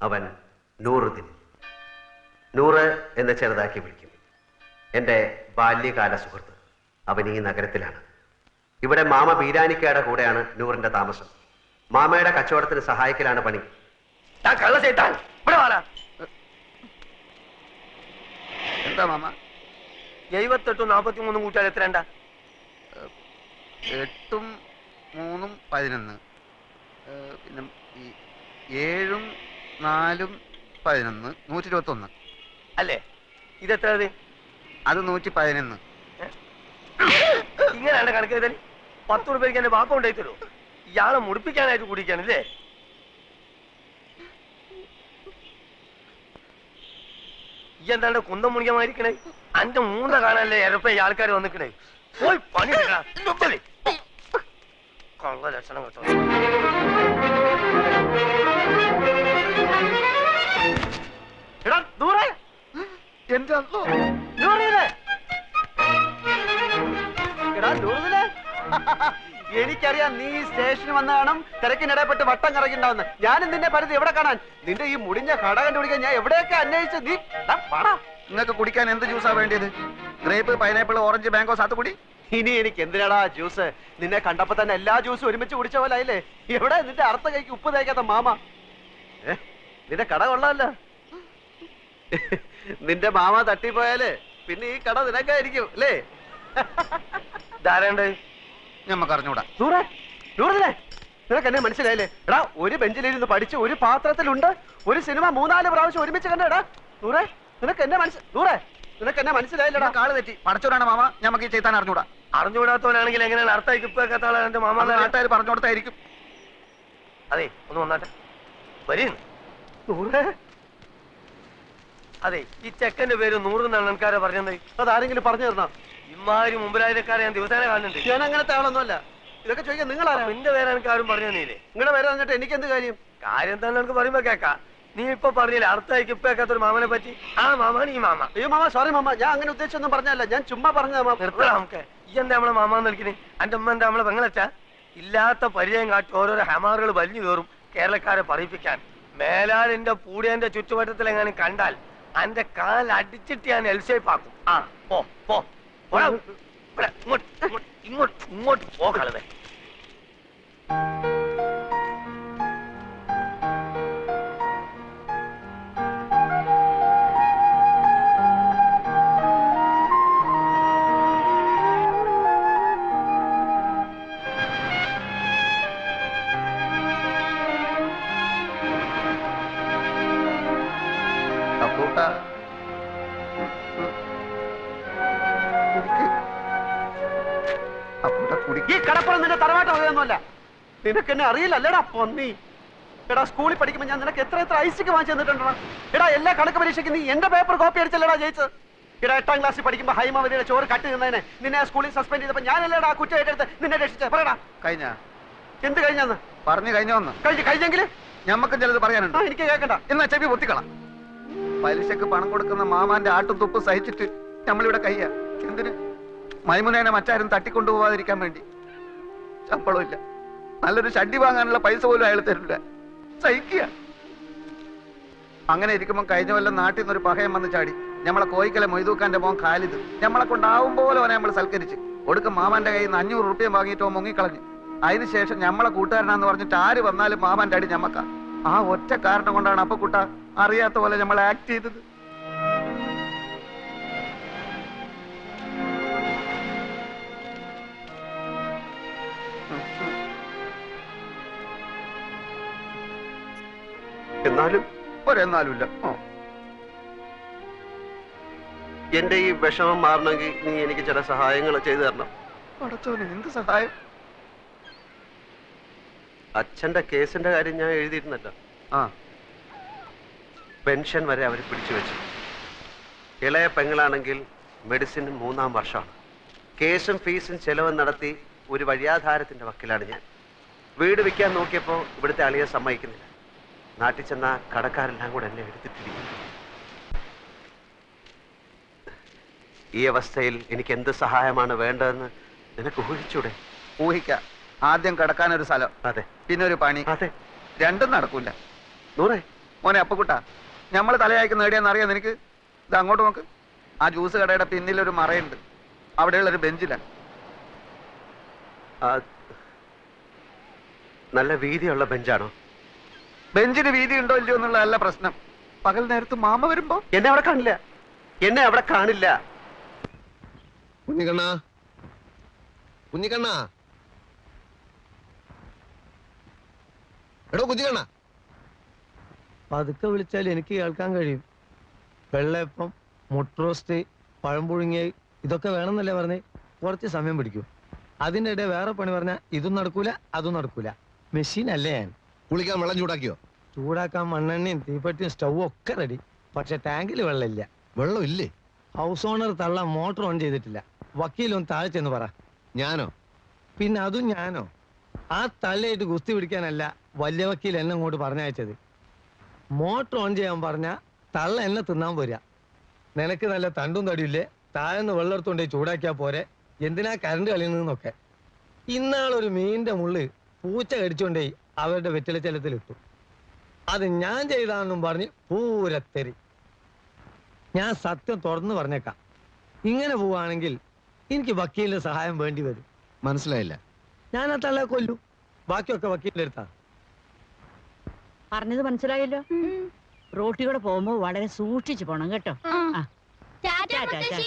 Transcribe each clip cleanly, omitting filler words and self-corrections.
അവൻ നൂറുദ്ദീൻ. നൂറ് എന്ന് ചെറുതാക്കി വിളിക്കും. എൻ്റെ ബാല്യകാല സുഹൃത്ത്. അവൻ ഈ നഗരത്തിലാണ്. ഇവിടെ മാമ ബീരാനിക്കയുടെ കൂടെയാണ് നൂറിന്റെ താമസം. മാമയുടെ കച്ചവടത്തിന് സഹായിക്കലാണ് പണി. എന്താ മാമ? 78 43 കൂട്ടിയാൽ എത്രണ്ട? 8 3 11. പിന്നെ 7 4 11 121 അല്ലേ? ഇതെത്ര? അത് 111. ഇങ്ങനെയാണ് കണക്ക് ചെയ്താൽ 10 രൂപയ്ക്ക് എന്റെ ബാപ്പ ഉണ്ടായി തരൂ. ഇയാളെ മുടിപ്പിക്കാനായിട്ട് കുടിക്കാനല്ലേ? ഈ എന്താണ്ട് കുന്തം മുണിക്കമായിരിക്കണേ? അന്റെ മൂന്ന കാണാനല്ലേ എരപ്പ ഈ ആൾക്കാർ വന്നിക്കണേ? പോയി പണി കള്ള ലക്ഷണം കേട്ടോ. എടാ ദൂരെ എന്റെ എനിക്കറിയാം നീ സ്റ്റേഷന് വന്ന കാണും തിരക്കിനിടപെട്ട് വട്ടം കറങ്ങിണ്ടാവുന്ന. ഞാനും നിന്നെ പരിധി എവിടെ കാണാൻ? നിന്റെ ഈ മുടിഞ്ഞ കട കണ്ടുപിടിക്കാൻ ഞാൻ എവിടെയൊക്കെ അന്വേഷിച്ചു. നീ പാടാ. നിങ്ങൾക്ക് കുടിക്കാൻ എന്ത് ജ്യൂസാ വേണ്ടിയത്? ഗ്രേപ്പ്, പൈനാപ്പിൾ, ഓറഞ്ച്, മാംഗോ, സാത്തുകുടി? ഇനി എനിക്ക് എന്തിനാടാ ജ്യൂസ്? നിന്നെ കണ്ടപ്പോ തന്നെ എല്ലാ ജ്യൂസും ഒരുമിച്ച് കുടിച്ച പോലെ ആയില്ലേ? എവിടെ നിന്റെ അർത്ഥ കൈക്ക് ഉപ്പ് തേക്കാത്ത മാമ? നിന്റെ കട കൊള്ളാമല്ലോ. നിന്റെ മാമ തട്ടിപ്പോയാല് പിന്നെ ഈ കട നിനക്കായിരിക്കും അല്ലേ? ധാരണ്ടേ ഞമ്മക്ക് അറിഞ്ഞൂടാ. നിനക്ക് എന്നെ മനസ്സിലായില്ലേ? എടാ, ഒരു ബെഞ്ചിലിരുന്ന് പഠിച്ച് ഒരു പാത്രത്തിലുണ്ട് ഒരു സിനിമ 3-4 പ്രാവശ്യം ഒരുമിച്ച് കണ്ടേടാ. നൂറേ, നിനക്ക് എന്നെ മനസ്സിലായില്ലടാ. കാള് തെറ്റി. പടച്ചോനാണ് മാമ. ഞമ്മക്ക് ഈ ചെയ്താൻ അറിഞ്ഞൂടാ. അറിഞ്ഞുകൂടാത്തവനാണെങ്കിൽ എങ്ങനെയാണ് അർത്ഥമാക്കി ഇപ്പൊക്കെ എന്റെ മാമ നാട്ടുകാർ പറഞ്ഞു കൊടുത്തായിരിക്കും. അതെ, ഒന്ന് വന്നാട്ടെ. വരീ. അതെ, ഈ ചെക്കന്റെ പേര് 100 എന്നാണ് എനിക്കാരെ പറഞ്ഞത്. അതാരെങ്കിലും പറഞ്ഞു തരണോ? ഇമാതിരി മുമ്പിലായക്കാരെ ഞാൻ ദിവസേന കാണുന്നുണ്ട്. ഞാൻ അങ്ങനത്തെ ആളൊന്നുമല്ല. ഇതൊക്കെ ചോദിക്കാൻ നിങ്ങളാരാ? നിന്റെ പേര് എനിക്ക് ആരും പറഞ്ഞു തന്നില്ലേ? നിങ്ങളുടെ പേര് തന്നിട്ട് എനിക്ക് എന്ത് കാര്യം? കാര്യം തന്നെ എനിക്ക് പറയുമ്പോ കേക്കാം. നീ ഇപ്പൊ പറഞ്ഞില്ലേ അർത്ഥമാക്കി ഇപ്പൊ കേൾക്കാത്തൊരു മാമനെ പറ്റി? ആ മാമാണ് ഈ മാമ. അയ്യോ മാമ, സോറി മാമ, ഞാൻ അങ്ങനെ ഉദ്ദേശിച്ചൊന്നും പറഞ്ഞല്ല. ഞാൻ ചുമ്മാ പറഞ്ഞ. നിർത്തണം നമുക്ക്. ഈ എന്താ നമ്മളെ മാമാന്ന് വിളിക്കണേ? എന്റെ അമ്മ എന്താ നമ്മളെ പെങ്ങളച്ചാ? ഇല്ലാത്ത പരിചയം കാട്ടി ഓരോരോ ഹമാറുകൾ വലിഞ്ഞു കയറും കേരളക്കാരെ പറയിപ്പിക്കാൻ. മേലാലിന്റെ പൂടിയന്റെ ചുറ്റുവട്ടത്തിൽ എങ്ങാനും കണ്ടാൽ എന്റെ കാൽ അടിച്ചിട്ട് ഞാൻ എൽഷേപ്പാക്കും. ആ പോ പോ, ഇങ്ങോട്ട് പോ കളവേ. ഈ കടപ്പുറം നിന്റെ തറവാട്ട് വകയൊന്നുമല്ല. നിനക്ക് എന്നെ അറിയില്ലല്ലേടാ പൊന്നി. എടാ, സ്കൂളിൽ പഠിക്കുമ്പോൾ ഞാൻ നിനക്ക് എത്ര ഐസിക്ക് വാങ്ങിച്ചു തന്നിട്ടുണ്ടോ? എടാ, എല്ലാ കണക്ക് പരീക്ഷയ്ക്ക് നീ എന്റെ പേപ്പർ കോപ്പി അടിച്ചല്ലേടാ ജയിച്ചത്? എടാ, 8ാം ക്ലാസ്സിൽ പഠിക്കുമ്പോൾ ഹൈമാവതിയുടെ ചോറ് കട്ട് നിന്നതിനെ നിന്നെ സ്കൂളിൽ സസ്പെൻഡ് ചെയ്തപ്പോ ഞാനല്ലേടാ കുറ്റം ഏറ്റെടുത്ത് നിന്നെ രക്ഷിച്ചത്? പറയടാ. കഴിഞ്ഞ എന്ത് കഴിഞ്ഞാന്ന്? പറഞ്ഞു കഴിഞ്ഞോന്ന്. കഴിഞ്ഞെങ്കിൽ ഞമ്മക്കും ചിലത് പറയാനുണ്ട്. എനിക്ക് കേൾക്കണ്ട. എന്നാ ചെവി പൊത്തിക്കളാം. പലിശക്ക് പണം കൊടുക്കുന്ന മാമാന്റെ ആട്ടും തുപ്പും സഹിച്ചിട്ട് നമ്മളിവിടെ കയ്യ. എന്തിന്? മൈമുനേനെ മറ്റാരും തട്ടിക്കൊണ്ടുപോകാതിരിക്കാൻ വേണ്ടി. ശമ്പളമില്ല, നല്ലൊരു ഷഡ്ഡി വാങ്ങാനുള്ള പൈസ പോലും അയാൾ തരില്ല. സഹിക്കുക. അങ്ങനെ ഇരിക്കുമ്പോ കഴിഞ്ഞ കൊല്ലം നാട്ടിൽ നിന്നൊരു പഹയം വന്ന് ചാടി. നമ്മളെ കോയിക്കലെ മൊയ്തൂക്കാന്റെ മോൻ ഖാലിദ് നമ്മളെ കൊണ്ടാവും പോലെ അവനെ നമ്മൾ സൽക്കരിച്ച് ഒടുക്കം മാമാന്റെ കയ്യിൽ നിന്ന് 500 റുപ്യ വാങ്ങിയിട്ട് മുങ്ങിക്കളഞ്ഞു. അതിനുശേഷം നമ്മളെ കൂട്ടുകാരനാന്ന് പറഞ്ഞിട്ട് ആര് വന്നാലും മാമാന്റെ അടി ഞമ്മക്ക. ആ ഒറ്റ കാരണം കൊണ്ടാണ് അപ്പൊ കുട്ട അറിയാത്ത പോലെ നമ്മൾ ആക്ട് ചെയ്തത്. എന്നാലും ഒരെന്നാലുമില്ല. എന്റെ ഈ വിഷമം മാറണമെങ്കിൽ നീ എനിക്ക് ചില സഹായങ്ങൾ ചെയ്തു തരണം. പടച്ചോനെ, എന്ത് സഹായം? അച്ഛന്റെ കേസിന്റെ കാര്യം ഞാൻ എഴുതിയിരുന്നല്ലോ. പെൻഷൻ വരെ അവർ പിടിച്ചു വെച്ചു. ഇളയ പെങ്ങളാണെങ്കിൽ മെഡിസിൻ 3-ാം വർഷമാണ്. കേസും ഫീസും ചെലവും നടത്തി ഒരു വഴിയാധാരത്തിന്റെ വക്കിലാണ് ഞാൻ. വീട് വിൽക്കാൻ നോക്കിയപ്പോൾ ഇവിടുത്തെ അളിയെ സമ്മതിക്കുന്നില്ല. നാട്ടിൽ ചെന്ന കടക്കാരെല്ലാം കൂടെ എന്നെ എടുത്തിട്ടിരിക്കുന്നു. ഈ അവസ്ഥയിൽ എനിക്ക് എന്ത് സഹായമാണ് വേണ്ടതെന്ന് നിനക്ക് ഊഹിച്ചൂടെ? ഊഹിക്കാം. ആദ്യം കിടക്കാനൊരു സ്ഥലം, അതെ, പിന്നെ ഒരു പണി. അതെ, രണ്ടും നടക്കൂല. നൂറേ, മോനെ അപ്പക്കുട്ടാ, നമ്മൾ തലയായിക്ക് നേടിയാന്ന് അറിയാം നിനക്ക്? ഇത് അങ്ങോട്ട് നോക്ക്. ആ ജ്യൂസ് കടയുടെ പിന്നിലൊരു മറയുണ്ട്, അവിടെയുള്ളൊരു ബെഞ്ചിലാണ്. നല്ല വീതിയുള്ള ബെഞ്ചാണോ? ബെഞ്ചിന് വീതി ഉണ്ടോ ഇല്ലയോ എന്നുള്ളതല്ല പ്രശ്നം. പകൽ നേരത്ത് മാമ വരുമ്പോ എന്നെ അവിടെ കാണില്ല, എന്നെ അവിടെ കാണില്ല. കുഞ്ഞിക്കണ്ണ, കുഞ്ഞിക്കണ്ണ, എടോ കുഞ്ഞിക്കണ്ണ. പതുക്കെ വിളിച്ചാൽ എനിക്ക് കേൾക്കാൻ കഴിയും. വെള്ളയപ്പം, മുട്ടറോസ്റ്റ്, പഴം പുഴുങ്ങിയ ഇതൊക്കെ വേണമെന്നല്ലേ പറഞ്ഞേ? കുറച്ച് സമയം പിടിക്കും. അതിൻ്റെ ഇടയിൽ വേറെ പണി പറഞ്ഞാൽ ഇതും നടക്കൂല അതും നടക്കൂല. മെഷീൻ അല്ലേ ഞാൻ. കുളിക്കാൻ വെള്ളം ചൂടാക്കിയോ? ചൂടാക്കാൻ മണ്ണെണ്ണയും തീപ്പെട്ടിയും സ്റ്റൗവും ഒക്കെ റെഡി. പക്ഷെ ടാങ്കിൽ വെള്ളമില്ല. വെള്ളം ഇല്ലേ? ഹൗസ് ഓണർ തള്ള മോട്ടർ ഓൺ ചെയ്തിട്ടില്ല. വക്കീലൊന്ന് താഴെ ചെന്ന് പറ. ഞാനോ? പിന്നെ അതും ഞാനോ? ആ തള്ളയായിട്ട് ഗുസ്തി പിടിക്കാനല്ല വലിയ വക്കീൽ എന്നെ ഇങ്ങോട്ട് പറഞ്ഞയച്ചത്. മോട്ടർ ഓൺ ചെയ്യാൻ പറഞ്ഞ തള്ള എന്നെ തിന്നാൻ പോരാ. നിനക്ക് നല്ല തണ്ടും തടിയില്ലേ, താഴെന്ന് വെള്ളം എടുത്തുകൊണ്ടേ ചൂടാക്കിയാ പോരെ, എന്തിനാ കറണ്ട് കളിയുന്നതെന്നൊക്കെ. ഇന്നാളൊരു മീനിന്റെ മുള്ള് പൂച്ച കടിച്ചോണ്ടേ അവരുടെ വെറ്റിലച്ചലത്തിലിട്ടു. അത് ഞാൻ ചെയ്താണെന്നും പറഞ്ഞ് പൂരത്തെറി. ഞാൻ സത്യം തുറന്നു പറഞ്ഞേക്കാം, ഇങ്ങനെ പോവാണെങ്കിൽ എനിക്ക് വക്കീലിന്റെ സഹായം വേണ്ടി വരും. മനസ്സിലായില്ല. ഞാൻ ആ തള്ളെ കൊല്ലു, ബാക്കിയൊക്കെ വക്കീലിന്റെ അടുത്താണ്. പറഞ്ഞത് മനസ്സിലായല്ലോ. റോട്ടിലൂടെ പോകുമ്പോ വളരെ സൂക്ഷിച്ചു പോണം കേട്ടോ. ടാറ്റാ മുത്തശ്ശി.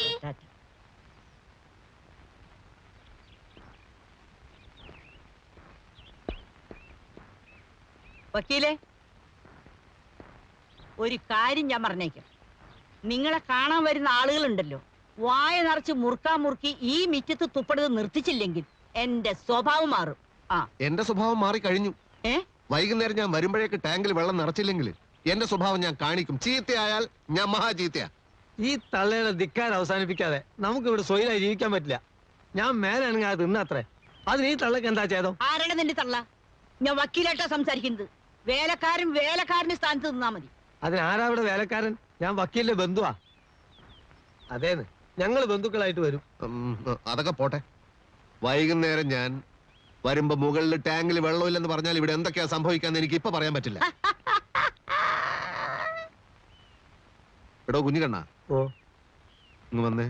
വക്കീലേ, ഒരു കാര്യം ഞാൻ പറഞ്ഞേക്കാം. നിങ്ങളെ കാണാൻ വരുന്ന ആളുകളുണ്ടല്ലോ, വായ നിറച്ച് മുറുക്കാൻ മുറുക്കി ഈ മിറ്റത്ത് തുപ്പടുത് നിർത്തിച്ചില്ലെങ്കിൽ എന്റെ സ്വഭാവം മാറും. എന്റെ സ്വഭാവം മാറി കഴിഞ്ഞു. ഏ വൈകുന്നേരം ഞാൻ വരുമ്പോഴേക്ക് ടാങ്കിൽ വെള്ളം നിറച്ചില്ലെങ്കിൽ എന്റെ സ്വഭാവം ഞാൻ കാണിക്കും. ചീത്തയായാൽ ഞാൻ മഹാ ചീത്തയാ. ഈ തള്ളയുടെ ധിക്കാരം അവസാനിപ്പിക്കാതെ നമുക്ക് ഇവിടെ സ്വൈരായി ജീവിക്കാൻ പറ്റില്ല. ഞാൻ മേലാണെങ്കിൽ അത് തിന്നത്രേ. അതിന് ഈ തള്ളക്ക് എന്താ ചെയ്തോ? ആരാണ് നിന്റെ തള്ള? ഞാൻ വക്കീലായിട്ടാ സംസാരിക്കുന്നത്. വേലക്കാരൻ വേലക്കാരന്റെ സ്ഥാനത്ത് നിന്നാ മതി. അതിനാരാ ഇവിടെ വേലക്കാരൻ? ഞാൻ വക്കീലിന്റെ ബന്ധുവാ. അതേന്ന്, ഞങ്ങൾ ബന്ധുക്കളായിട്ട് വരും. അതൊക്കെ പോട്ടെ. വൈകുന്നേരം ഞാൻ വരുമ്പോ മുകളിൽ ടാങ്കിൽ വെള്ളമില്ലെന്ന് പറഞ്ഞാൽ ഇവിടെ എന്തൊക്കെയാ സംഭവിക്കാന്ന് എനിക്ക് ഇപ്പൊ പറയാൻ പറ്റില്ല. എടോ കുഞ്ഞിക്കണ്ണ, ഓ, ഇങ്ങ് വന്നേ.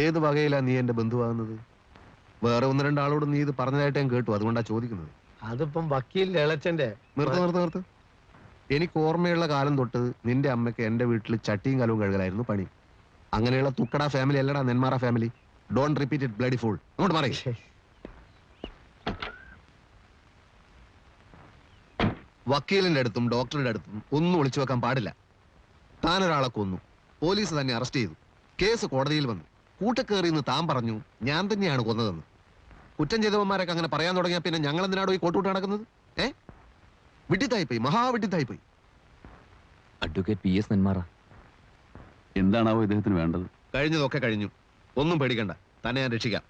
ഏത് വകയിലാ നീ എന്റെ ബന്ധുവാകുന്നത്? വേറെ ഒന്ന് രണ്ടാളോട് നീ ഇത് പറഞ്ഞതായിട്ട് ഞാൻ കേട്ടു, അതുകൊണ്ടാ ചോദിക്കുന്നത്. അതിപ്പം വക്കീലിന്റെ ഇളച്ചന്റെ. നിർത്ത്. എനിക്ക് ഓർമ്മയുള്ള കാലം തൊട്ട് നിന്റെ അമ്മയ്ക്ക് എന്റെ വീട്ടിൽ ചട്ടിയും കലവും കഴുകലായിരുന്നു പണി. അങ്ങനെയുള്ള തുക്കട ഫാമിലി അല്ലടാ Nenmara family. Don't repeat it bloody fool. അങ്ങോട്ട് പറയേ. വക്കീലിന്റെ അടുത്തും ഡോക്ടറുടെ അടുത്തും ഒന്നും ഒളിച്ചു വെക്കാൻ പാടില്ല. താനൊരാളെ കൊന്നു, പോലീസ് തന്നെ അറസ്റ്റ് ചെയ്തു, കേസ് കോടതിയിൽ വന്നു, കൂട്ടക്കേറിയെന്ന് താൻ പറഞ്ഞു ഞാൻ തന്നെയാണ് കൊന്നതെന്ന്. കുറ്റം ചെയ്തവന്മാരൊക്കെ അങ്ങനെ പറയാൻ തുടങ്ങിയാൽ പിന്നെ ഞങ്ങൾ എന്തിനാടോ ഈ കോട്ടുകൂട്ട് നടക്കുന്നത്? വിഡ്ഢിത്തായിപ്പോയി, മഹാവിഡ്ഢിത്തായിപ്പോയി. അഡ്വക്കേറ്റ് PS നെന്മാറ, എന്താണാവോ ഇദ്ദേഹത്തിന് വേണ്ടത്? കഴിഞ്ഞതൊക്കെ കഴിഞ്ഞു, ഒന്നും പേടിക്കണ്ട. തന്നെ ഞാൻ രക്ഷിക്കാം.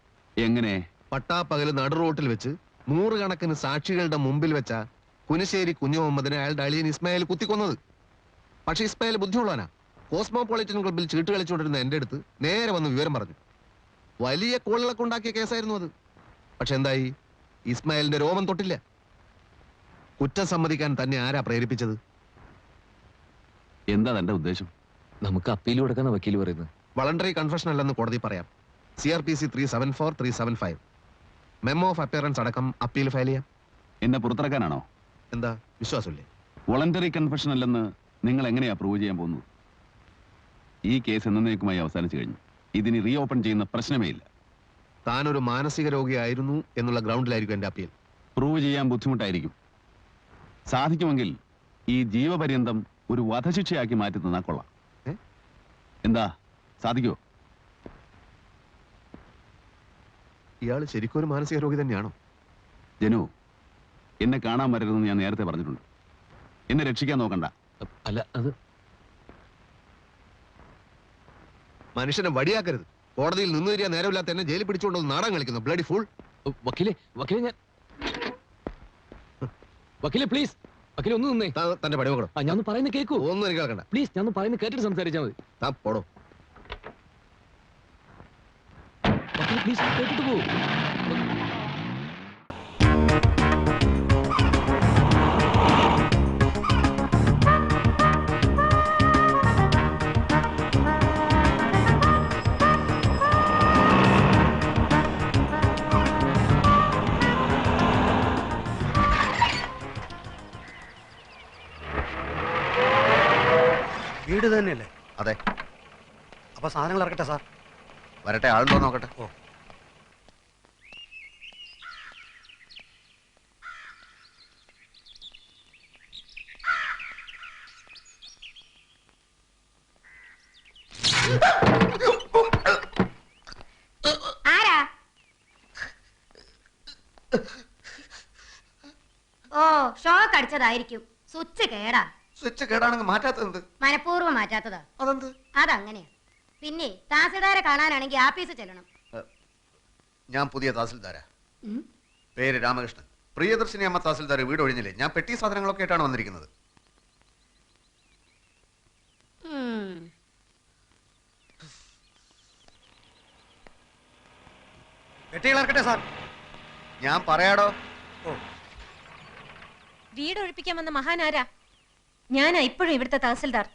എങ്ങനെ? പട്ടാപ്പകല് നടു റോട്ടിൽ വെച്ച് 100 കണക്കിന് സാക്ഷികളുടെ മുമ്പിൽ വെച്ച കുനിശ്ശേരി കുഞ്ഞു മുഹമ്മദിനെ അയാളുടെ അളിയൻ ഇസ്മായിൽ കുത്തിക്കൊന്നത്. പക്ഷെ ഇസ്മായിൽ ബുദ്ധിയുള്ളവനാ. കോസ്മോപൊളിറ്റൻ ക്ലബിൽ ചീട്ട് കളിച്ചുകൊണ്ടിരുന്ന എന്റെ അടുത്ത് നേരെ വന്ന് വിവരം പറഞ്ഞു. വലിയ കോളിളക്കം ഉണ്ടാക്കിയ കേസായിരുന്നു അത്. പക്ഷെ എന്തായി? ഇസ്മായിലിന്റെ രോമം തൊട്ടില്ല. കുറ്റം സമ്മതിക്കാൻ തന്നെ ആരാ പ്രേരിപ്പിച്ചത്? എന്താ തന്റെ ഉദ്ദേശം? നമുക്ക് അപ്പീൽ കൊടുക്കുന്ന വക്കീൽ പറയുന്നത് വളണ്ടറി കൺഫെഷൻ അല്ലെന്ന് കോടതി പറയാം. CRPC 374, 375 മെമ്മോ ഓഫ് അപ്പിയറൻസ് അടക്കം അപ്പീൽ ഫയൽ ചെയ്യാം. എന്നെ പുറത്തിറക്കാനാണോ? എന്താ വിശ്വാസമില്ലേ? വോളണ്ടറി കൺഫെഷൻ അല്ലെന്ന് നിങ്ങൾ എങ്ങനെയാ പ്രൂവ് ചെയ്യാൻ പോകുന്നത്? ഈ കേസ് എന്നേക്കുമായി അവസാനിച്ചു കഴിഞ്ഞു. ഇതിന് റീ ഓപ്പൺ ചെയ്യുന്ന പ്രശ്നമേ ഇല്ല. താനൊരു മാനസിക രോഗിയായിരുന്നു എന്നുള്ള ഗ്രൗണ്ടിലായിരിക്കും എന്റെ അപ്പീൽ. പ്രൂവ് ചെയ്യാൻ ബുദ്ധിമുട്ടായിരിക്കും. സാധിക്കുമെങ്കിൽ ഈ ജീവപര്യന്തം ഒരു വധശിക്ഷയാക്കി മാറ്റി തന്നാ കൊള്ളാം. എന്താ, സാധിക്കുമോ? ഇയാൾ ശരിക്കും ഒരു മാനസിക രോഗി തന്നെയാണോ? ജനു, എന്നെ കാണാൻ വരരുതെന്ന് ഞാൻ നേരത്തെ പറഞ്ഞിട്ടുണ്ട്. എന്നെ രക്ഷിക്കാൻ നോക്കണ്ട. അല്ല, അത് മനുഷ്യനെ വടിയാക്കരുത്. കോടതിയിൽ നിന്ന് തരിക നേരമില്ലാത്ത എന്നെ ജയിലിൽ പിടിച്ചുകൊണ്ടത് നാടകം കളിക്കുന്നു. Bloody full. വക്കീലെ പ്ലീസ്, വക്കീലെ ഒന്ന് നിന്നേ. തന്റെ പടി നോക്കണം. ഞാൻ പറയുന്നത് കേൾക്കൂ. ഒന്നും എനിക്ക് കേൾക്കണ്ട. പ്ലീസ്, ഞാൻ പറയുന്നത് കേട്ടിട്ട് സംസാരിച്ചാൽ മതി. താ പോടോ. വക്കീലെ പ്ലീസ്, കേട്ടിട്ട് പോകും. വീട് തന്നെയല്ലേ? അതെ. അപ്പൊ സാധനങ്ങൾ ഇറക്കട്ടെ സാർ. വരട്ടെ, ആളുണ്ടോ നോക്കട്ടെ. ഓ. ആരാ? ഓ, ഷോക്ക് അടിച്ചതായിരിക്കും. സ്വിച്ച് കേടാ. സ്വിച്ച് കേടാണെങ്കിൽ മാറ്റാത്തത് മനഃപൂർവ്വം മാറ്റാത്തതാ. അതെന്ത്? അതങ്ങനെയാ. പിന്നെ തഹസിൽദാരെ കാണാനാണെങ്കിൽ ആഫീസിൽ ചെല്ലണം. ഞാൻ പുതിയ തഹസിൽദാരാ. ഉം. പേര് രാമകൃഷ്ണൻ. പ്രിയദർശിനി അമ്മ തഹസിൽദാർ വീട് ഒഴിഞ്ഞില്ലേ? ഞാൻ പെട്ടി സാധനങ്ങളൊക്കെ ആയിട്ടാണ് വന്നിരിക്കുന്നത്. ഉം. പെട്ടികൾ ഇറക്കട്ടെ സാർ. ഞാൻ പറയാടോ. വീട് ഒഴിപ്പിക്കാൻ വന്ന മഹാനാരാ? ഞാനാ ഇപ്പോഴും ഇവിടുത്തെ തഹസിൽദാർ.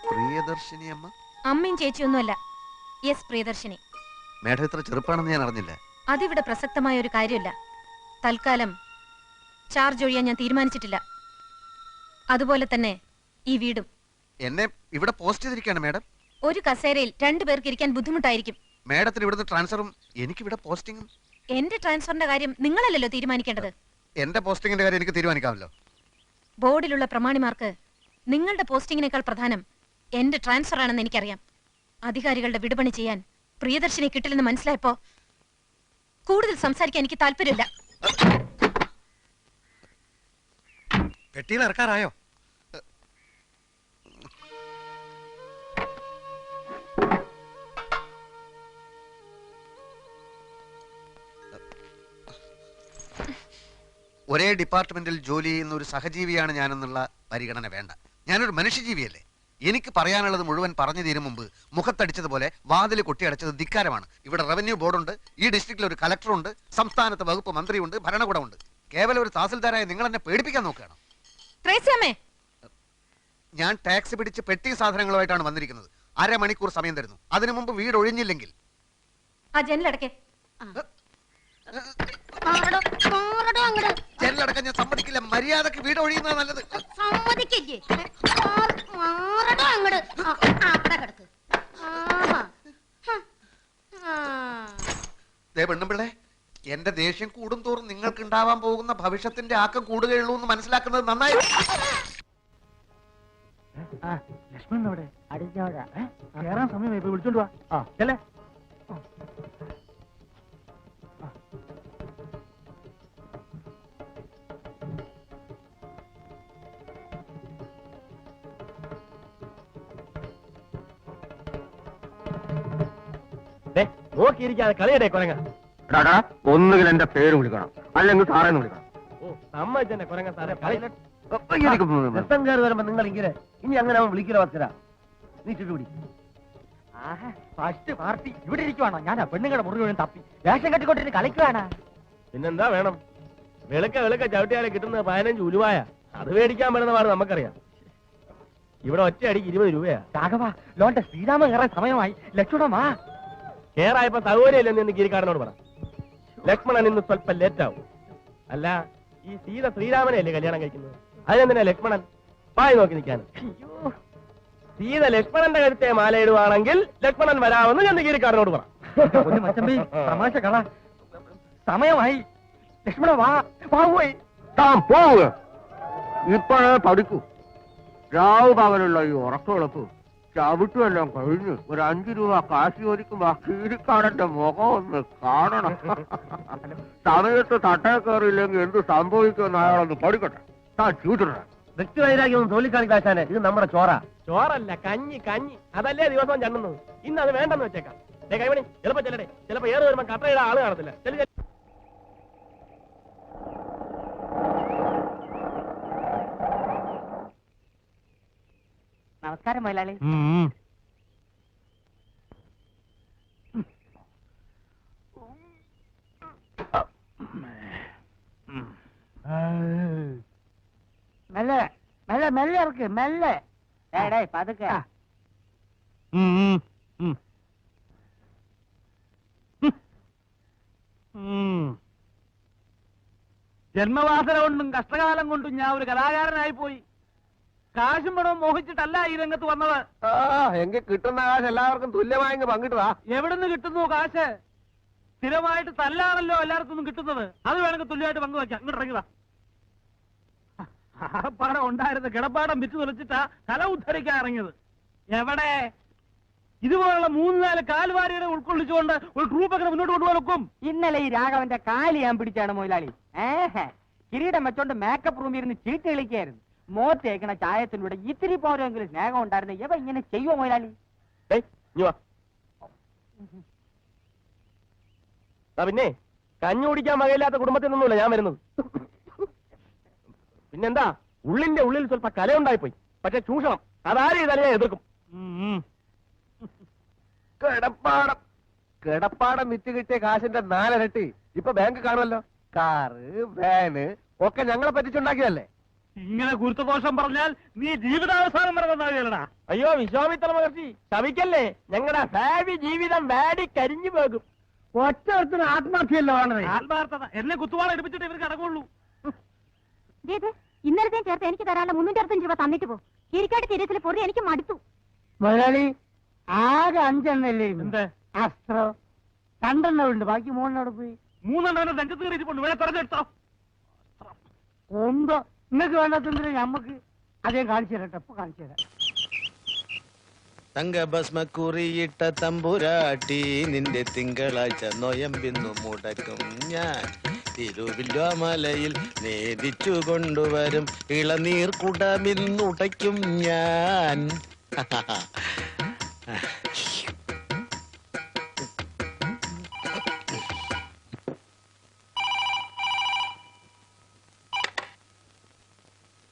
പ്രിയദർശിനി അമ്മ? അമ്മയും ചേച്ചിയൊന്നുമല്ല. യെസ്, പ്രിയദർശിനി. മേഡം ഇത്ര ചെറുപ്പാണെന്ന് ഞാൻ അറിഞ്ഞില്ല. അതിവിടെ പ്രസക്തമായ ഒരു കാര്യമില്ല. തൽക്കാലം ചാർജ് ഒഴിയാൻ ഞാൻ തീരുമാനിച്ചിട്ടില്ല. അതുപോലെ തന്നെ ഈ വീടും. എന്നെ ഇവിടെ പോസ്റ്റ് ചെയ്തിരിക്കുകയാണ് മേഡം. ഒരു കസേരയിൽ 2 പേർക്ക് ഇരിക്കാൻ ബുദ്ധിമുട്ടായിരിക്കും. മേഡത്തിന് ഇവിടുന്ന് ട്രാൻസ്ഫറും എനിക്കിവിടെ പോസ്റ്റിങ്ങും. എന്റെ ട്രാൻസ്ഫറിന്റെ കാര്യം നിങ്ങളല്ലല്ലോ തീരുമാനിക്കേണ്ടത്. എന്റെ പോസ്റ്റിങ്ങിന്റെ കാര്യം എനിക്ക് തീരുമാനിക്കാമല്ലോ. ബോർഡിലുള്ള പ്രമാണിമാർക്ക് നിങ്ങളുടെ പോസ്റ്റിങ്ങിനേക്കാൾ പ്രധാനം എന്റെ ട്രാൻസ്ഫർ ആണെന്ന് എനിക്കറിയാം. അധികാരികളുടെ വിടുപണി ചെയ്യാൻ പ്രിയദർശിനി കിട്ടില്ലെന്ന് മനസ്സിലായപ്പോ കൂടുതൽ സംസാരിക്കാൻ എനിക്ക് താല്പര്യമില്ല. പെട്ടികൾ ഇറക്കാറായോ? ഒരേ ഡിപ്പാർട്ട്മെന്റിൽ ജോലി ചെയ്യുന്ന ഒരു സഹജീവിയാണ് ഞാനെന്നുള്ള പരിഗണന വേണ്ട. ഞാനൊരു മനുഷ്യജീവിയല്ലേ. എനിക്ക് പറയാനുള്ളത് മുഴുവൻ പറഞ്ഞു തീരും മുമ്പ് മുഖത്തടിച്ചതുപോലെ വാതിൽ കൊട്ടിയടച്ചത് ധിക്കാരമാണ്. ഇവിടെ റവന്യൂ ബോർഡുണ്ട്, ഈ ഡിസ്ട്രിക്റ്റിൽ ഒരു കലക്ടറുണ്ട്, സംസ്ഥാനത്ത് വകുപ്പ് മന്ത്രിയുണ്ട്, ഭരണകൂടമുണ്ട്. കേവലം ഒരു തഹസിൽദാരായ നിങ്ങൾ എന്നെ പേടിപ്പിക്കാൻ നോക്കുകയാണ്. ഞാൻ ടാക്സ് പിടിച്ച് പെട്ടി സാധനങ്ങളുമായിട്ടാണ് വന്നിരിക്കുന്നത്. 1/2 മണിക്കൂർ സമയം തരുന്നു. അതിനു മുമ്പ് വീട് ഒഴിഞ്ഞില്ലെങ്കിൽ ആ ജനലടക്കേ. ജനലടക്കം ഞാൻ സമ്മതിക്കില്ല. മര്യാദക്ക് വീട് ഒഴിയുന്നത് നല്ലത്. സമ്മതിക്കില്ലേ? അങ്ങട് അവിടെ കിടക്ക്. പെണ്ണുമ്പിള്ളേ, എന്റെ ദേഷ്യം കൂടും തോറും നിങ്ങൾക്ക് ഉണ്ടാവാൻ പോകുന്ന ഭവിഷ്യത്തിന്റെ ആക്കം കൂടുകയുള്ളൂ എന്ന് മനസ്സിലാക്കുന്നത് നന്നായി. ലക്ഷ്മണനോടെ അടിഞ്ഞോടാ കേറാൻ സമയമായി. പോയി വിളിച്ചോണ്ട് വാ. ചെല്ലേ. നോക്കിയിരിക്കാതെ കളിയടേ കൊരങ്ങ. ഒന്നുകിൽ എന്റെ പേര് വിളിക്കണം, അല്ലെങ്കിൽ സാറേന്ന് വിളിക്കണം. ഓ, സമ്മതിച്ചെന്നെ കൊരങ്ങ സാറേ. കളി രസം കയറി വരുമ്പോ നിങ്ങൾ ഇങ്ങനെ ഇനി അങ്ങനെ അവൻ വിളിക്കലോ വസ്കര. നീ ചുറ്റുപിടി. ഫസ്റ്റ് പാർട്ടി ഇവിടെ ഇരിക്കുവാണോ? ഞാൻ ആ പെണ്ണുങ്ങളുടെ മുറി മുഴുവൻ തപ്പി വേഷം കെട്ടിക്കൊണ്ടിട്ട് കളിക്കുവാണ്. പിന്നെന്താ വേണം? വെളുക്ക ചവിട്ടിയാലെ കിട്ടുന്നത് 15 ഉലുവായ. അത് മേടിക്കാൻ പറ്റുന്ന പാട് നമുക്കറിയാം. ഇവിടെ ഒറ്റ അടിക്ക് 20 രൂപയാ. രാഘവ, ലോന്റെ ശ്രീരാമൻ കയറാൻ സമയമായി. ലക്ഷ്മണമാ കേറായപ്പോ സൗകര്യമില്ലെന്ന് ഇന്ന് ഗിരിക്കാരനോട് പറ. ലക്ഷ്മണൻ ഇന്ന് സ്വല്പം ലേറ്റ് ആവും. അല്ല, ഈ സീത ശ്രീരാമനെയല്ലേ കല്യാണം കഴിക്കുന്നത്? അതിനെന്തിനാ ലക്ഷ്മണൻ പായി നോക്കി നിൽക്കാൻ? സീത ലക്ഷ്മണന്റെ കരുത്തെ മാലയിടുവാണെങ്കിൽ ലക്ഷ്മണൻ വരാമെന്ന് ഞാൻ ഗിരിക്കാരനോട് പറ. തമാശ കള. സമയമായി. ലക്ഷ്മണ വാ. പോയി താൻ പോവുക. ഇപ്പോഴേ പഠിക്കൂ. രാവ് പകലുള്ള ഈ ഉറക്കമുളപ്പ് ചവിട്ടുമെല്ലാം കഴിഞ്ഞ് ഒരു 5 രൂപ കാശി ചോദിക്കുമ്പോ കീരിക്കാരന്റെ മുഖം ഒന്ന് കാണണം. സമയത്ത് തട്ടേ കയറിയില്ലെങ്കിൽ എന്ത് സംഭവിക്കുമെന്ന് അയാളൊന്ന് പഠിക്കട്ടെ. താൻ ചൂട്ടിട. വ്യക്തിവൈരാഗ്യം തോലിക്കാണിക്കാശാനെ. ഇത് നമ്മുടെ ചോറല്ല, കഞ്ഞി. അതല്ലേ ദിവസവും ചണ്ണുന്നത്. ഇന്ന് അത് വേണ്ടെന്ന് വെച്ചേക്കാം. കൈമണി ചിലപ്പോ ചെല്ലടേ. ചിലപ്പോ ഏറ് വരുമ്പോ കട്ടയുടെ ആള് കാണത്തില്ല. നമസ്കാരം മലയാളി. മെല്ലെ മെല്ലെ മെല്ലെ ഇറക്ക്. മെല്ലെ പതുക്കെ. ജന്മവാസന കൊണ്ടും കഷ്ടകാലം കൊണ്ടും ഞാൻ ഒരു കലാകാരനായി പോയി. കാശും പണവും മോഹിച്ചിട്ടല്ല ഈ രംഗത്ത് വന്നത്. എങ്കിൽ കിട്ടുന്ന കാശ് എല്ലാവർക്കും തുല്യമായി പങ്കിട്ടതാ. എവിടുന്ന് കിട്ടുന്നു കാശ്? സ്ഥിരമായിട്ട് തല്ലാണല്ലോ എല്ലാവർക്കും കിട്ടുന്നത്. അത് വേണമെങ്കിൽ തുല്യമായിട്ട് പങ്കുവയ്ക്കാം. ഇങ്ങോട്ട് ഇറങ്ങിയതാ. പാടം ഉണ്ടായിരുന്ന കിടപ്പാടം വിറ്റ് തുലച്ചിട്ടാ തല ഉദ്ധരിക്കാൻ ഇറങ്ങിയത്. എവിടെ ഇതുപോലുള്ള 3-4 കാൽവാരികളെ ഉൾക്കൊള്ളിച്ചുകൊണ്ട് ഒരു ട്രൂപ്പൊക്കെ മുന്നോട്ട് കൊണ്ടുപോകും. ഇന്നലെ ഈ രാഘവന്റെ കാലി ഞാൻ പിടിച്ചാണ് മുതലാളി. കിരീടം വെച്ചോണ്ട് മേക്കപ്പ് റൂമിൽ ഇരുന്ന് ചീട്ട് കളിക്കായിരുന്നു. മോത്തേക്കണ ചായത്തിലൂടെ ഇത്തിരി പോരെങ്കിലും സ്നേഹം ഉണ്ടായിരുന്നു. എവ ഇങ്ങനെ ചെയ്യുമോ മുതലാളി? പിന്നെ കഞ്ഞി കുടിക്കാൻ വകയില്ലാത്ത കുടുംബത്തിൽ നിന്നുമില്ല ഞാൻ വരുന്നത്. പിന്നെന്താ, ഉള്ളിന്റെ ഉള്ളിൽ സ്വല്പ കലയുണ്ടായിപ്പോയി. പക്ഷെ ചൂഷണം അതാരും ഇതല്ല ഞാൻ എതിർക്കും. കിടപ്പാടം വിറ്റ് കിട്ടിയ കാശിന്റെ 4 ഇരട്ടി ഇപ്പൊ ബാങ്ക് കാണുമല്ലോ. കാറ്, വാന് ഒക്കെ ഞങ്ങളെ പറ്റിച്ചുണ്ടാക്കിയതല്ലേ. ഇങ്ങനെ ഗുരുത്വദോഷം പറഞ്ഞാൽ നീ ജീവിതാവസാനം പറഞ്ഞാ. അയ്യോ വിശ്വാമിത്ര മഹർഷി ശവിക്കല്ലേ, ഞങ്ങളുടെ ഭാവി ജീവിതം വാടി കരിഞ്ഞു പോകും. ഒറ്റത്തിന് ആത്മാർത്ഥിയല്ലോ ആത്മാർത്ഥത. എന്നെ കുത്തുവാള എടുപ്പിച്ചിട്ട് ഇവർക്ക് അടങ്ങുള്ളൂ. ഇന്നലത്തെ ചേർത്ത് എനിക്ക് തരാനുള്ള 365 രൂപ തന്നിട്ട് പോ. ഇരിക്കാട്ട് തിരച്ചിലെ പൊറി എനിക്ക് മടുത്തു. മുതലാളി ആകെ 5 എണ്ണല്ലേ? എന്ത് അസ്ത്രോ? 2 എണ്ണം ഉണ്ട്, ബാക്കി 3 എണ്ണം പോയി. 3 എണ്ണം രംഗത്ത് കയറിയിട്ടുണ്ട്. വേണേ തുറന്നെടുത്തോ. എന്തോ നിങ്ങൾക്ക് വേണ്ടാത്തതിന് ഞമ്മക്ക് അതേ കാണിച്ചു തരട്ടെ. ഇപ്പൊ കാണിച്ചു തരാം. തങ്കഭസ്മക്കുറിയിട്ട തമ്പുരാട്ടി നിന്റെ തിങ്കളാഴ്ച നൊയമ്പിന്നു മുടക്കും ഞാൻ. തിരുവില്ലോമലയിൽ നേദിച്ചു കൊണ്ടുവരും ഇളനീർ കുടമിന്നുടയ്ക്കും ഞാൻ.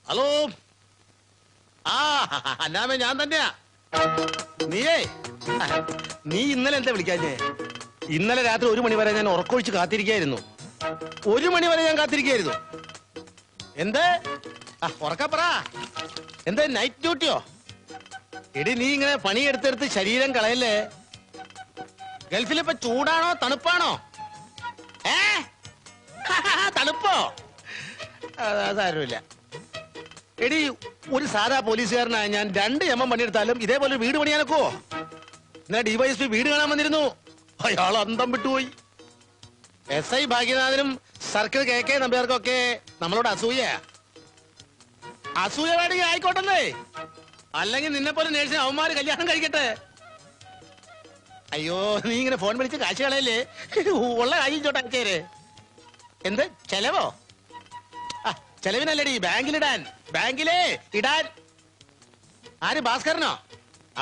ഹലോ, അന്നാമേ ഞാൻ തന്നെയാ. നീ ഇന്നലെ എന്താ വിളിക്കാഞ്ഞേ? ഇന്നലെ രാത്രി 1 മണി വരെ ഞാൻ ഉറക്കൊഴിച്ച് കാത്തിരിക്കായിരുന്നു. 1 മണി വരെ ഞാൻ കാത്തിരിക്കായിരുന്നു. എന്ത് ഉറക്കപ്പറ? എന്താ നൈറ്റ് ഡ്യൂട്ടിയോ? എടി നീ ഇങ്ങനെ പണിയെടുത്തെടുത്ത് ശരീരം കളയല്ലേ. ഗൾഫിലിപ്പോ ചൂടാണോ തണുപ്പാണോ? തണുപ്പോ? സാരമില്ല. എടി ഒരു സാധാ പോലീസുകാരനായ ഞാൻ 2 എമ്മം പണിയെടുത്താലും ഇതേപോലെ വീട് പണിയാനൊക്കോ? എന്നാ ഡിവൈഎസ്പി വീട് കാണാൻ വന്നിരുന്നു. അയാൾ അന്തം വിട്ടുപോയി. SI ഭാഗ്യനാഥനും സർക്കിൾ KK നമ്പ്യാർക്കൊക്കെ നമ്മളോട് അസൂയ വേണമെങ്കിൽ ആയിക്കോട്ടെന്നേ. അല്ലെങ്കിൽ നിന്നെ പോലെ നേഴ്സിന് അവന്മാര് കല്യാണം കഴിക്കട്ടെ. അയ്യോ, നീ ഇങ്ങനെ ഫോൺ വിളിച്ച് കാശ് കളയല്ലേ. ഉള്ള കാര്യം ചോട്ടേര്. എന്ത് ചെലവോ? ചെലവിനല്ലടി, ബാങ്കിലിടാൻ. ബാങ്കിലേ ഇടാൻ. ആര്, ഭാസ്കരനോ?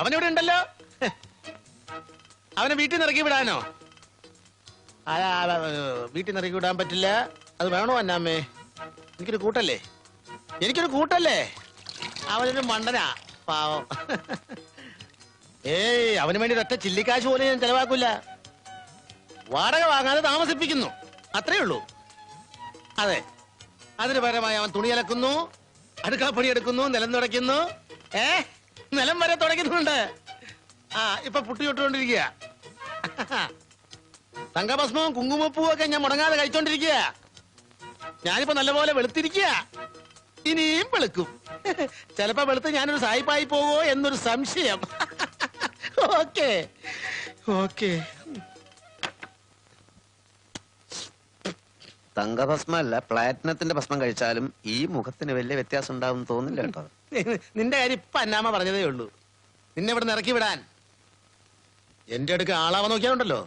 അവനിവിടെ ഉണ്ടല്ലോ. അവനെ വീട്ടിൽ നിന്ന് ഇറക്കി വിടാനോ? വീട്ടിൽ നിന്ന് ഇറക്കി വിടാൻ പറ്റില്ല. അത് വേണോ അന്നാമ്മേ? എനിക്കൊരു കൂട്ടല്ലേ. അവനൊരു മണ്ടനാ പാവം. അവന് വേണ്ടി ഒറ്റ ചില്ലിക്കാശ് പോലും ഞാൻ ചെലവാക്കൂല. വാടക വാങ്ങാതെ താമസിപ്പിക്കുന്നു, അത്രേ ഉള്ളൂ. അതെ, അതിന് പകരമായി അവൻ തുണി അലക്കുന്നു, അടുക്കളപ്പണി എടുക്കുന്നു, നിലം തുടയ്ക്കുന്നു. നിലം വരെ തുടയ്ക്കുന്നുണ്ട്. ഇപ്പൊ പുട്ടി തൊട്ടുകൊണ്ടിരിക്കുക. തങ്കഭസ്മവും കുങ്കുമപ്പൂവും ഒക്കെ ഞാൻ മുടങ്ങാതെ കഴിച്ചോണ്ടിരിക്കുക. ഞാനിപ്പോ നല്ലപോലെ വെളുത്തിരിക്കുക. ഇനിയും വെളുക്കും. ചിലപ്പോ വെളുത്ത് ഞാനൊരു സായിപ്പായി പോവോ എന്നൊരു സംശയം. ഓക്കേ. തങ്കഭസ്മല്ല, പ്ലാറ്റിനത്തിന്റെ ഭസ്മം കഴിച്ചാലും ഈ മുഖത്തിന് വലിയ വ്യത്യാസം ഉണ്ടാവും തോന്നില്ല കേട്ടോ. നിന്റെ കാര്യം ഇപ്പൊ അന്നാമ്മ പറഞ്ഞതേ ഉള്ളൂ. നിന്നെ ഇവിടെ നിന്ന് ഇറക്കി വിടാൻ. എന്റെ അടുക്ക് ആളാവാൻ നോക്കിയാലുണ്ടല്ലോ,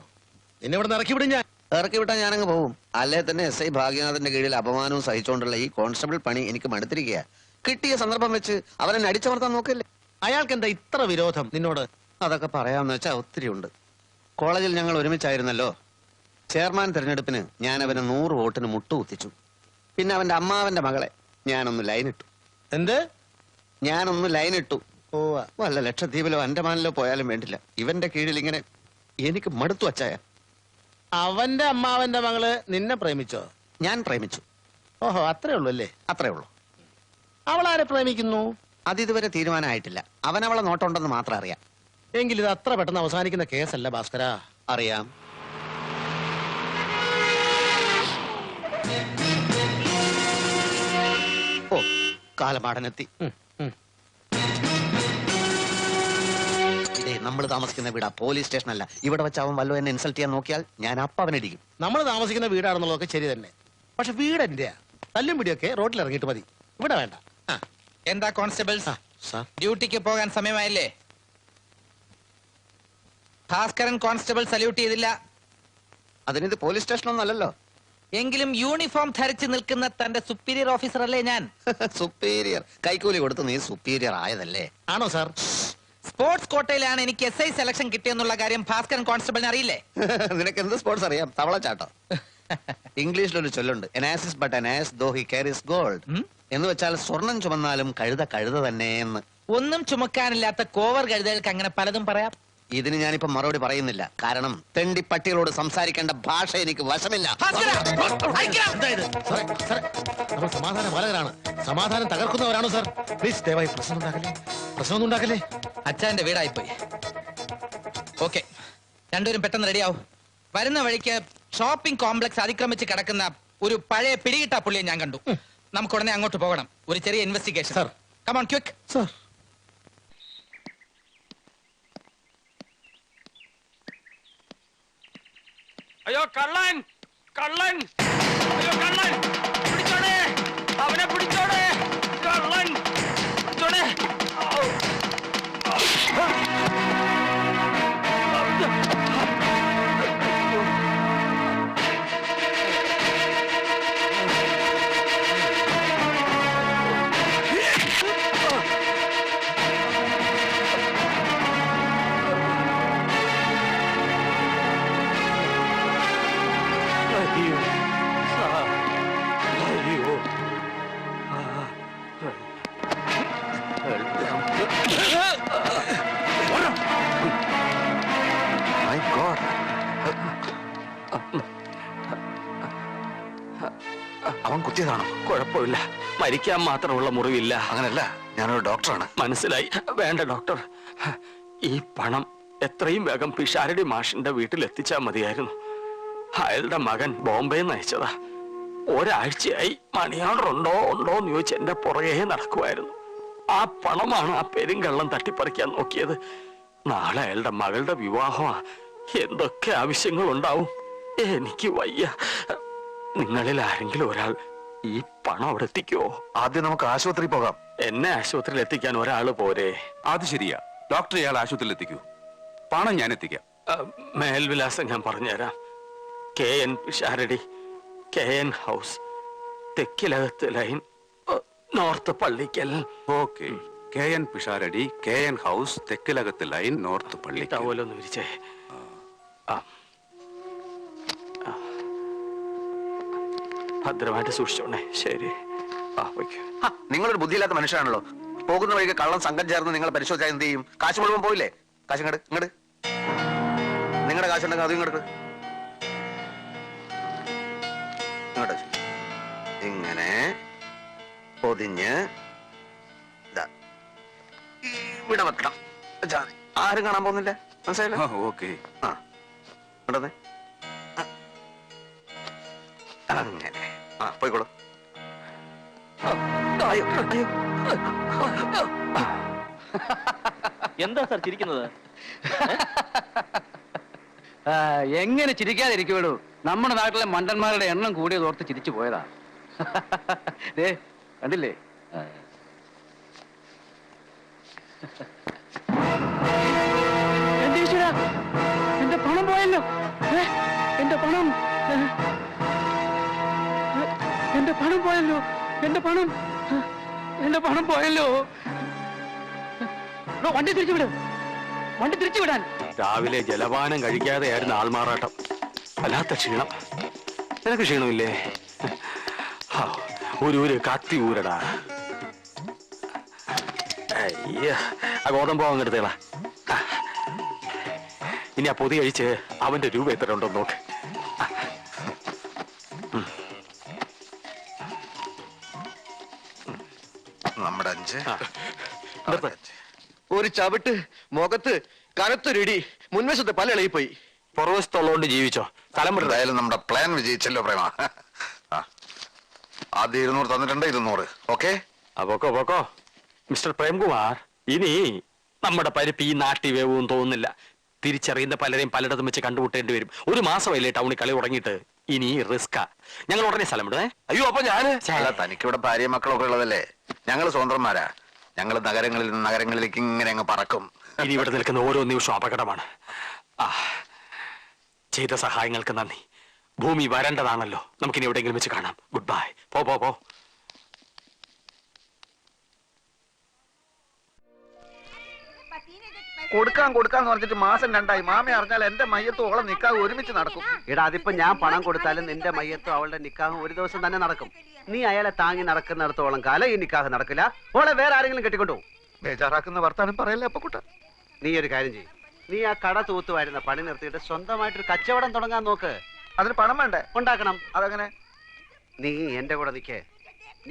നിന്നെ ഇവിടെ നിന്ന് ഇറക്കി വിടും. ഞാൻ ഇറക്കി വിട്ടാൽ ഞാനങ്ങ് പോകും. അല്ലേ തന്നെ SI ഭാഗ്യനാഥന്റെ കീഴിൽ അപമാനവും സഹിച്ചുകൊണ്ടുള്ള ഈ കോൺസ്റ്റബിൾ പണി എനിക്ക് മടുത്തിരിക്കുക. കിട്ടിയ സന്ദർഭം വെച്ച് അവനെ അടിച്ചമർത്താൻ നോക്കല്ലേ. അയാൾക്ക് എന്താ ഇത്ര വിരോധം നിന്നോട്? അതൊക്കെ പറയാമെന്ന് വെച്ചാൽ ഒത്തിരി ഉണ്ട്. കോളേജിൽ ഞങ്ങൾ ഒരുമിച്ചായിരുന്നല്ലോ. ചെയർമാൻ തെരഞ്ഞെടുപ്പിന് ഞാൻ അവന് 100 വോട്ടിന് മുട്ടുകുത്തിച്ചു. പിന്നെ അവന്റെ അമ്മാവന്റെ മകളെ ഞാനൊന്ന് ലൈനിട്ടു. എന്ത്? ഞാനൊന്ന് ലൈനിട്ടു. വല്ല ലക്ഷദ്വീപിലോ അൻഡമാനിലോ പോയാലും വേണ്ടില്ല, ഇവന്റെ കീഴിൽ ഇങ്ങനെ എനിക്ക് മടുത്തു അച്ചായ. അവന്റെ അമ്മാവന്റെ മകള് നിന്നെ പ്രേമിച്ചോ? ഞാൻ പ്രേമിച്ചു. ഓഹോ, അത്രേ ഉള്ളൂ അല്ലേ? അത്രേ ഉള്ളൂ. അവളാരെ പ്രേമിക്കുന്നു? അതിതുവരെ തീരുമാനമായിട്ടില്ല. അവനവളെ നോട്ടമുണ്ടെന്ന് മാത്രം അറിയാം. എങ്കിൽ ഇത് അത്ര പെട്ടെന്ന് അവസാനിക്കുന്ന കേസല്ല ഭാസ്കര. അറിയാം. കാലമാടനെത്തി. ഇതേ നമ്മൾ താമസിക്കുന്ന വീടാ, പോലീസ് സ്റ്റേഷൻ അല്ല. ഇവിടെ വെച്ച് അവൻ വല്ലോ എന്നെ ഇൻസൾട്ട് ചെയ്യാൻ നോക്കിയാൽ ഞാൻ അപ്പ അവനടിക്കും. നമ്മൾ താമസിക്കുന്ന വീടാണെന്നുള്ളതൊക്കെ ശരി തന്നെ, പക്ഷെ വീട് എന്റെയാ. തല്ലും പിടിയൊക്കെ റോഡിൽ ഇറങ്ങിയിട്ട് മതി, ഇവിടെ വേണ്ട. എന്താ കോൺസ്റ്റബിൾസ്, ഡ്യൂട്ടിക്ക് പോകാൻ സമയമായില്ലേ? ഭാസ്കരൻ കോൺസ്റ്റബിൾ സല്യൂട്ട് ചെയ്തില്ല. അതിനിത് പോലീസ് സ്റ്റേഷനൊന്നും അല്ലല്ലോ. എങ്കിലും യൂണിഫോം ധരിച്ച് നിൽക്കുന്ന തന്റെ സുപ്പീരിയർ ഓഫീസർ അല്ലേ ഞാൻ? സുപ്പീരിയർ കൈക്കൂലി കൊടുത്ത് നീ സുപ്പീരിയർ ആയതല്ലേ? ആണോ സാർ? സ്പോർട്സ് കോട്ടയിലാണ് എനിക്ക് SI സെലക്ഷൻ കിട്ടിയെന്നുള്ള കാര്യം ഭാസ്കരൻ കോൺസ്റ്റബിളിന് അറിയില്ലേ? നിനക്ക് എന്ത് സ്പോർട്സ് അറിയാം? തവളച്ചാട്ടോ. ഇംഗ്ലീഷിലൊരു ചൊല്ലുണ്ട്, an ass is but an ass though he carries gold, എന്ന് വെച്ചാൽ സ്വർണം ചുമന്നാലും കഴുത കഴുത തന്നെ എന്ന്. ഒന്നും ചുമക്കാനില്ലാത്ത കോവർ കഴുതകൾക്ക് അങ്ങനെ പലതും പറയാം. ഇതിന് ഞാനിപ്പോ മറുപടി പറയുന്നില്ല, കാരണം തെണ്ടി പട്ടികളോട് സംസാരിക്കേണ്ട ഭാഷ എനിക്ക് വശമില്ല. നമ്മൾ സമാധാന പാലകരാണ്, സമാധാനം തകർക്കുന്നവരാണോ സാർ? പ്ലീസ് ദയവായി പ്രശ്നമൊന്നും ഉണ്ടാക്കല്ലേ. അച്ഛന്റെ വീടായിപ്പോയി. ഓക്കെ, രണ്ടുപേരും പെട്ടെന്ന് റെഡിയാവും. വരുന്ന വഴിക്ക് ഷോപ്പിംഗ് കോംപ്ലക്സ് അതിക്രമിച്ച് കിടക്കുന്ന ഒരു പഴയ പിടികിട്ടാ പുള്ളിയെ ഞാൻ കണ്ടു. നമുക്ക് ഉടനെ അങ്ങോട്ട് പോകണം, ഒരു ചെറിയ investigation. Sir come on quick. Sir അയ്യോ കള്ളൻ, കള്ളൻ, അയ്യോ കള്ളൻ, പിടിച്ചോടെ അവനെ, പിടിച്ചോടെ കള്ളൻ, പിടിച്ചോടെ. അവൻ കുത്തിയതാണോ? കുഴപ്പമില്ല, മരിക്കാൻ മാത്രമുള്ള മുറിവില്ല. അങ്ങനല്ല, ഞാനൊരു ഡോക്ടറാണ്. മനസ്സിലായി. വേണ്ട ഡോക്ടർ, ഈ പണം എത്രയും വേഗം പിഷാരടി മാഷിന്റെ വീട്ടിൽ എത്തിച്ചാൽ മതിയായിരുന്നു. അയാളുടെ മകൻ ബോംബെ നയിച്ചതാ. ഒരാഴ്ചയായി മണി ഓർഡർ ഉണ്ടോ എന്ന് ചോദിച്ച് എന്റെ പുറകെ നടക്കുമായിരുന്നു. ആ പണമാണ് ആ പെരുങ്കള്ളം തട്ടിപ്പറിക്കാൻ നോക്കിയത്. നാളെ അയാളുടെ മകളുടെ വിവാഹമാ. എന്തൊക്കെ ആവശ്യങ്ങളുണ്ടാവും. എനിക്ക് വയ്യ. നിങ്ങളിൽ ആരെങ്കിലും ഒരാൾ ഈ പണം അവിടെ എത്തിക്കുവോ? ആദ്യം നമുക്ക് ആശുപത്രി പോകാം. എന്നെ ആശുപത്രിയിൽ എത്തിക്കാൻ ഒരാള് പോരെ? അത് ശരിയാ, ഡോക്ടർ ഇയാൾ ആശുപത്രിയിൽ എത്തിക്കൂ. പണം ഞാൻ എത്തിക്കാം. മേൽവിലാസം ഞാൻ പറഞ്ഞുതരാം. KN Pisharody, KN house, Thekkilakath lane, north Pallikkal. Okay, KN Pisharody, KN house, Thekkilakath lane, north Palli. ടവലൊന്ന് വിരിച്ചേ. ഭദ്രമായിട്ട് സൂക്ഷിച്ചോണേ. ശരി, നിങ്ങളൊരു ബുദ്ധിയില്ലാത്ത മനുഷ്യനാണല്ലോ. പോകുന്ന വഴിക്ക് കള്ളം സംഘം ചേർന്ന് നിങ്ങളെ പരിശോധിച്ചാൽ എന്ത് ചെയ്യും? കാശ് മുഴുവൻ പോയില്ലേ? കാശ് ഇങ്ങോട്ട്, നിങ്ങളുടെ കാശുണ്ടെങ്കിൽ അതും ഇങ്ങോട്ട് ഇങ്ങനെ പൊതിഞ്ഞ് ഇവിടെ വെക്കണം. ആരും കാണാൻ പോകുന്നില്ല, മനസ്സിലായില്ലേ? ഓക്കെ. ആ ഇവിടന്ന് അങ്ങനെ പോയിക്കോളൂ. എന്താ സാർ ചിരിക്കുന്നത്? എങ്ങനെ ചിരിക്കാതിരിക്കുള്ളൂ? നമ്മുടെ നാട്ടിലെ മണ്ടന്മാരുടെ എണ്ണം കൂടിയത് ഓർത്ത് ചിരിച്ചു പോയതാ. ദേ കണ്ടില്ലേ? എന്റെ ഈശ്വരാ, എന്റെ പണം പോയല്ലോ. എന്റെ പണം, എന്റെ പണം പോയല്ലോ. എന്റെ പണം, എന്റെ പണം പോയല്ലോ. വണ്ടി തിരിച്ചുവിടും, വണ്ടി തിരിച്ചുവിടാൻ. രാവിലെ ജലപാനം കഴിക്കാതെയായിരുന്നു ആൾമാറാട്ടം. വല്ലാത്ത ക്ഷീണം. നിനക്ക് ക്ഷീണമില്ലേ? ഒരു കത്തി ഊരടാ. അയ്യ, ആ ഗോതമ്പോ അങ്ങെടുത്തേളാ. ഇനി ആ പൊതി കഴിച്ച് അവന്റെ രൂപ എത്ര ഉണ്ടോ നോക്ക്. നമ്മുടെ 5 ഒരു ചവിട്ട് മുഖത്ത് കനത്തൊരിടി, മുൻവശത്ത് പല പോയി. പുറവശത്തുള്ളതുകൊണ്ട് ജീവിച്ചോ? സ്ഥലം എന്തായാലും നമ്മുടെ പ്ലാൻ വിജയിച്ചല്ലോ പ്രേമ. ആദ്യം 200 തന്നിട്ടുണ്ട്, 200. ഓക്കെ, പോക്കോ മിസ്റ്റർ പ്രേംകുമാർ, ഇനി നമ്മുടെ പരിപ്പ് ഈ നാട്ടി വേവും തോന്നുന്നില്ല. തിരിച്ചറിയുന്ന പലരെയും പലയിടത്തും വെച്ച് കണ്ടുമുട്ടേണ്ടി വരും. ഒരു മാസമല്ലേ ടൗണിൽ കളി തുടങ്ങിയിട്ട്. ഇനി റിസ്കാ. ഞങ്ങൾ ഉടനെ സ്ഥലം വിടുവേ. അയ്യോ, അപ്പൊ തനിക്കിവിടെ ഭാര്യ മക്കളൊക്കെ ഉള്ളതല്ലേ? ഞങ്ങൾ സ്വതന്ത്രന്മാരാ. ഞങ്ങൾ നഗരങ്ങളിൽ നിന്ന് നഗരങ്ങളിലേക്ക് ഇങ്ങനെ അങ്ങ് പറക്കും. ഇനി ഇവിടെ നിൽക്കുന്ന ഓരോ നിമിഷവും അപകടമാണ്. ചെയ്ത സഹായങ്ങൾക്ക് നന്ദി. ഭൂമി വരേണ്ടതാണല്ലോ. നമുക്കിനി എവിടെയെങ്കിലും വെച്ച് കാണാം. Good bye. പോ. കൊടുക്കാന്ന് പറഞ്ഞിട്ട് മാസം 2 മാമ അറിഞ്ഞാൽ എന്റെ മയ്യത്തും ഓളെ നിക്കാഹ് ഒരുമിച്ച് നടക്കും. എടാ, അതിപ്പോ ഞാൻ പണം കൊടുത്താലും നിന്റെ മയ്യത്തും അവളുടെ നിക്കാഹും ഒരു ദിവസം തന്നെ നടക്കും. നീ അയാളെ താങ്ങി നടക്കുന്നിടത്തോളം കാലം ഈ നിക്കാഹ് നടക്കില്ല. ഓളെ വേറെ ആരെങ്കിലും കെട്ടിക്കൊണ്ടു. ബേജാറാക്കുന്ന വർത്താനം പറയല്ലേ അപ്പക്കുട്ട. നീ ഒരു കാര്യം ചെയ്യും. നീ ആ കട തൂത്തുവായിരുന്ന പണി നിർത്തിയിട്ട് സ്വന്തമായിട്ടൊരു കച്ചവടം തുടങ്ങാൻ നോക്ക്. അതിന് പണം വേണ്ടേ? ഉണ്ടാക്കണം. അതെങ്ങനെ? നീ എന്റെ കൂടെ നിൽക്കേ.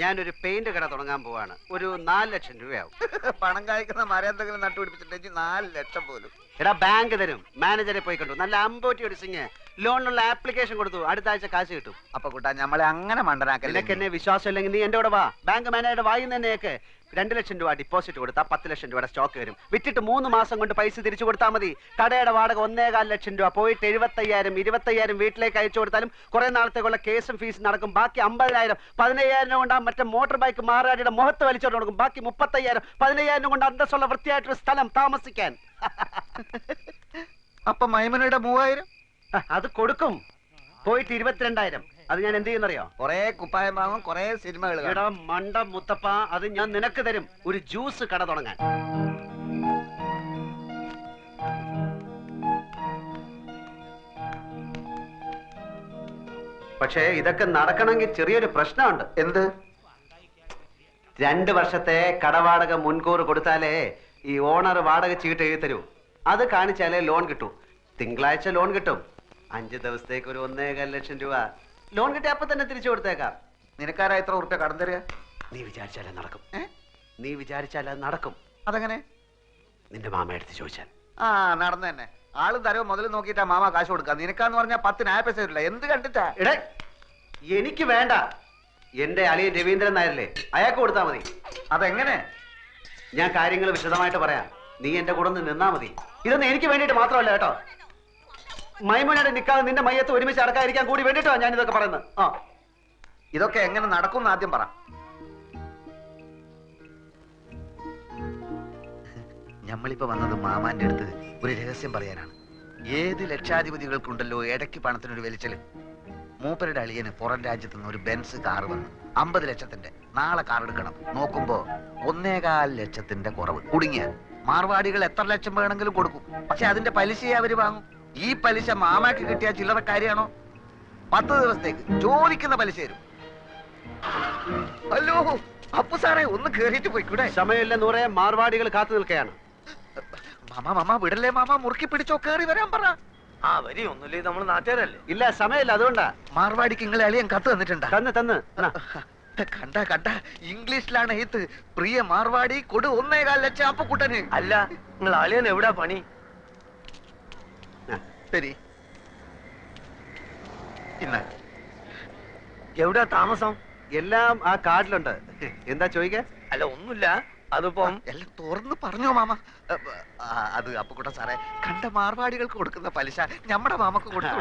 ഞാനൊരു പെയിന്റ് കട തുടങ്ങാൻ പോവാണ്. ഒരു 4 ലക്ഷം രൂപയാവും. പണം കായ്ക്കുന്ന മരം എന്തെങ്കിലും നട്ടുപിടിപ്പിച്ചിട്ടുണ്ടെങ്കിൽ 4 ലക്ഷം പോലും. എടാ, ബാങ്ക് തരും. മാനേജറെ പോയി കണ്ടു. നല്ല അമ്പോട്ടി ഒടിച്ചിങ് ലോണിനുള്ള ആപ്ലിക്കേഷൻ കൊടുത്തു. അടുത്ത ആഴ്ച കാശ് കിട്ടും. അപ്പൊ കൂട്ടാ ഞമ്മളെ അങ്ങനെ മണ്ടനാക്കല്ലേ? നിനക്ക് എന്നെ വിശ്വാസം ഇല്ലെങ്കിൽ നീ എന്റെ കൂടെ വാ. ബാങ്ക് മാനേജറുടെ വായി തന്നെയൊക്കെ 2 ലക്ഷം രൂപ ഡിപ്പോസിറ്റ് കൊടുത്താൽ 10 ലക്ഷം രൂപയുടെ സ്റ്റോക്ക് വരും. വിറ്റിട്ട് 3 മാസം കൊണ്ട് പൈസ തിരിച്ചു കൊടുത്താൽ മതി. കടയുടെ വാടക 1.25 ലക്ഷം രൂപ. പോയിട്ട് 75,000 25,000 വീട്ടിലേക്ക് അയച്ചു കൊടുത്താലും കുറെ നാളത്തേക്കുള്ള കേസും ഫീസും നടക്കും. ബാക്കി 50,000 15,000 കൊണ്ട് മറ്റേ മോട്ടോർ ബൈക്ക് മാറാടിയുടെ മുഖത്ത് വലിച്ചോണ്ട് കൊടുക്കും. ബാക്കി 35,000 15,000 കൊണ്ട് അന്തസ്സുള്ള വൃത്തിയായിട്ടൊരു സ്ഥലം താമസിക്കാൻ. അപ്പൊ മൈമനയുടെ 3,000 അത് കൊടുക്കും. പോയിട്ട് 22,000. അത് ഞാൻ എന്ത് ചെയ്യുന്നറിയോ? കൊറേ കുപ്പായം വാങ്ങും, കൊറേ സിനിമകൾ. എടാ മണ്ട മുത്തപ്പ, അത് ഞാൻ നിനക്ക് തരും. ഒരു ജ്യൂസ് കട തുടങ്ങാൻ. പക്ഷേ ഇതൊക്കെ നടക്കണമെങ്കിൽ ചെറിയൊരു പ്രശ്നമുണ്ട്. എന്ത്? 2 വർഷത്തെ കടവാടക മുൻകൂർ കൊടുത്താലേ ഈ ഓണർ വാടക ചീട്ട് എഴുതി തരൂ. അത് കാണിച്ചാലേ ലോൺ കിട്ടൂ. തിങ്കളാഴ്ച ലോൺ കിട്ടും. 5 ദിവസത്തേക്ക് ഒരു 1.25 ലക്ഷം രൂപ ലോൺ കിട്ടി. അപ്പൊ തന്നെ തിരിച്ചു കൊടുത്തേക്കാം. നിനക്കാരാ എത്ര ഉറുപ്പ്യ കടം തരിക? നീ വിചാരിച്ചാലേ നടക്കും. നീ വിചാരിച്ചാലേ നടക്കും. അതെങ്ങനെ? നിന്റെ മാമ എടുത്ത് ചോദിച്ചാൽ. നടന്നു തന്നെ. ആളും തരവ് മുതൽ നോക്കിയിട്ടാ മാമ കാശ് കൊടുക്കുക. നിനക്കാന്ന് പറഞ്ഞാൽ 10 നായ പൈസ വരില്ല. എന്ത് കണ്ടിട്ടാ? എടേ, എനിക്ക് വേണ്ട. എന്റെ അളിയൻ രവീന്ദ്രൻ നായരല്ലേ, അയാൾക്ക് കൊടുത്താൽ മതി. അതെങ്ങനെ? ഞാൻ കാര്യങ്ങൾ വിശദമായിട്ട് പറയാം. നീ എന്റെ കൂടെ നിന്നാ മതി. ഇതൊന്നും എനിക്ക് വേണ്ടിയിട്ട് മാത്രമല്ല കേട്ടോ. മൈമുനയുടെ നിക്കാതെ നിന്റെ മയ്യത്ത് ഒരുമിച്ച് അടക്കാതിരിക്കാൻ കൂടി വേണ്ടിട്ടോ ഞാൻ ഇതൊക്കെ പറയുന്നത്. ഇതൊക്കെ എങ്ങനെ നടക്കും ആദ്യം പറ. ഞമ്മളിപ്പോ വന്നത് മാമാന്റെ അടുത്ത് ഒരു രഹസ്യം പറയാനാണ്. ഏത് ലക്ഷാധിപതികൾക്കുണ്ടല്ലോ ഇടയ്ക്ക് പണത്തിനൊരു വലിച്ചല്. മൂപ്പരുടെ അളിയന് പുറം രാജ്യത്ത് നിന്ന് ഒരു ബെൻസ് കാർ വന്നു. 50 ലക്ഷത്തിന്റെ. നാളെ കാർ എടുക്കണം. നോക്കുമ്പോ 1.25 ലക്ഷത്തിന്റെ കുറവ്. കുടുങ്ങിയ മാർവാടികൾ എത്ര ലക്ഷം വേണമെങ്കിലും കൊടുക്കും. പക്ഷെ അതിന്റെ പലിശയെ അവര് വാങ്ങും. ഈ പലിശ മാമാക്ക് കിട്ടിയ ചില്ലറ കാര്യമാണോ? 10 ദിവസത്തേക്ക് ചോദിക്കുന്ന പലിശ തരും. ഹലോ അപ്പു സാറേ, ഒന്ന് കേറിയിട്ട് പോയിക്കൂടെ? സമയമില്ല നൂറെ, മാർവാടികൾ കാത്തു നിൽക്കുകയാണ്. മാമ വിടല്ലേ മാമ, മുറുക്കി പിടിച്ചോ, കേറി വരാൻ പറ. വരി ഒന്നുമില്ലേ, നമ്മള് നാട്ടുകാരല്ലേ. ഇല്ല, സമയമില്ല, അതുകൊണ്ടാ. മാർവാടിക്ക് നിങ്ങളെ അളിയൻ കത്ത് തന്നിട്ടുണ്ടാ? തന്ന് കണ്ട ഇംഗ്ലീഷിലാണ് എഴുത്ത്. പ്രിയ മാർവാടി കൊടു 1.25 ലക്ഷം അപ്പുക്കുട്ടന്. അല്ല, നിങ്ങൾ അളിയൻ എവിടാ പണി? ശരി, എവിടാ താമസം? എല്ലാം ആ കാർഡിലുണ്ട്. എന്താ ചോദിക്ക? അല്ല ഒന്നുമില്ല, അതിപ്പം എല്ലാം തുറന്ന് പറഞ്ഞോ മാമ. അത് അപ്പുക്കുട്ട സാറേ, കണ്ട മാർവാടികൾക്ക് കൊടുക്കുന്ന പലിശ നമ്മുടെ മാമക്ക് കൊടുത്തു.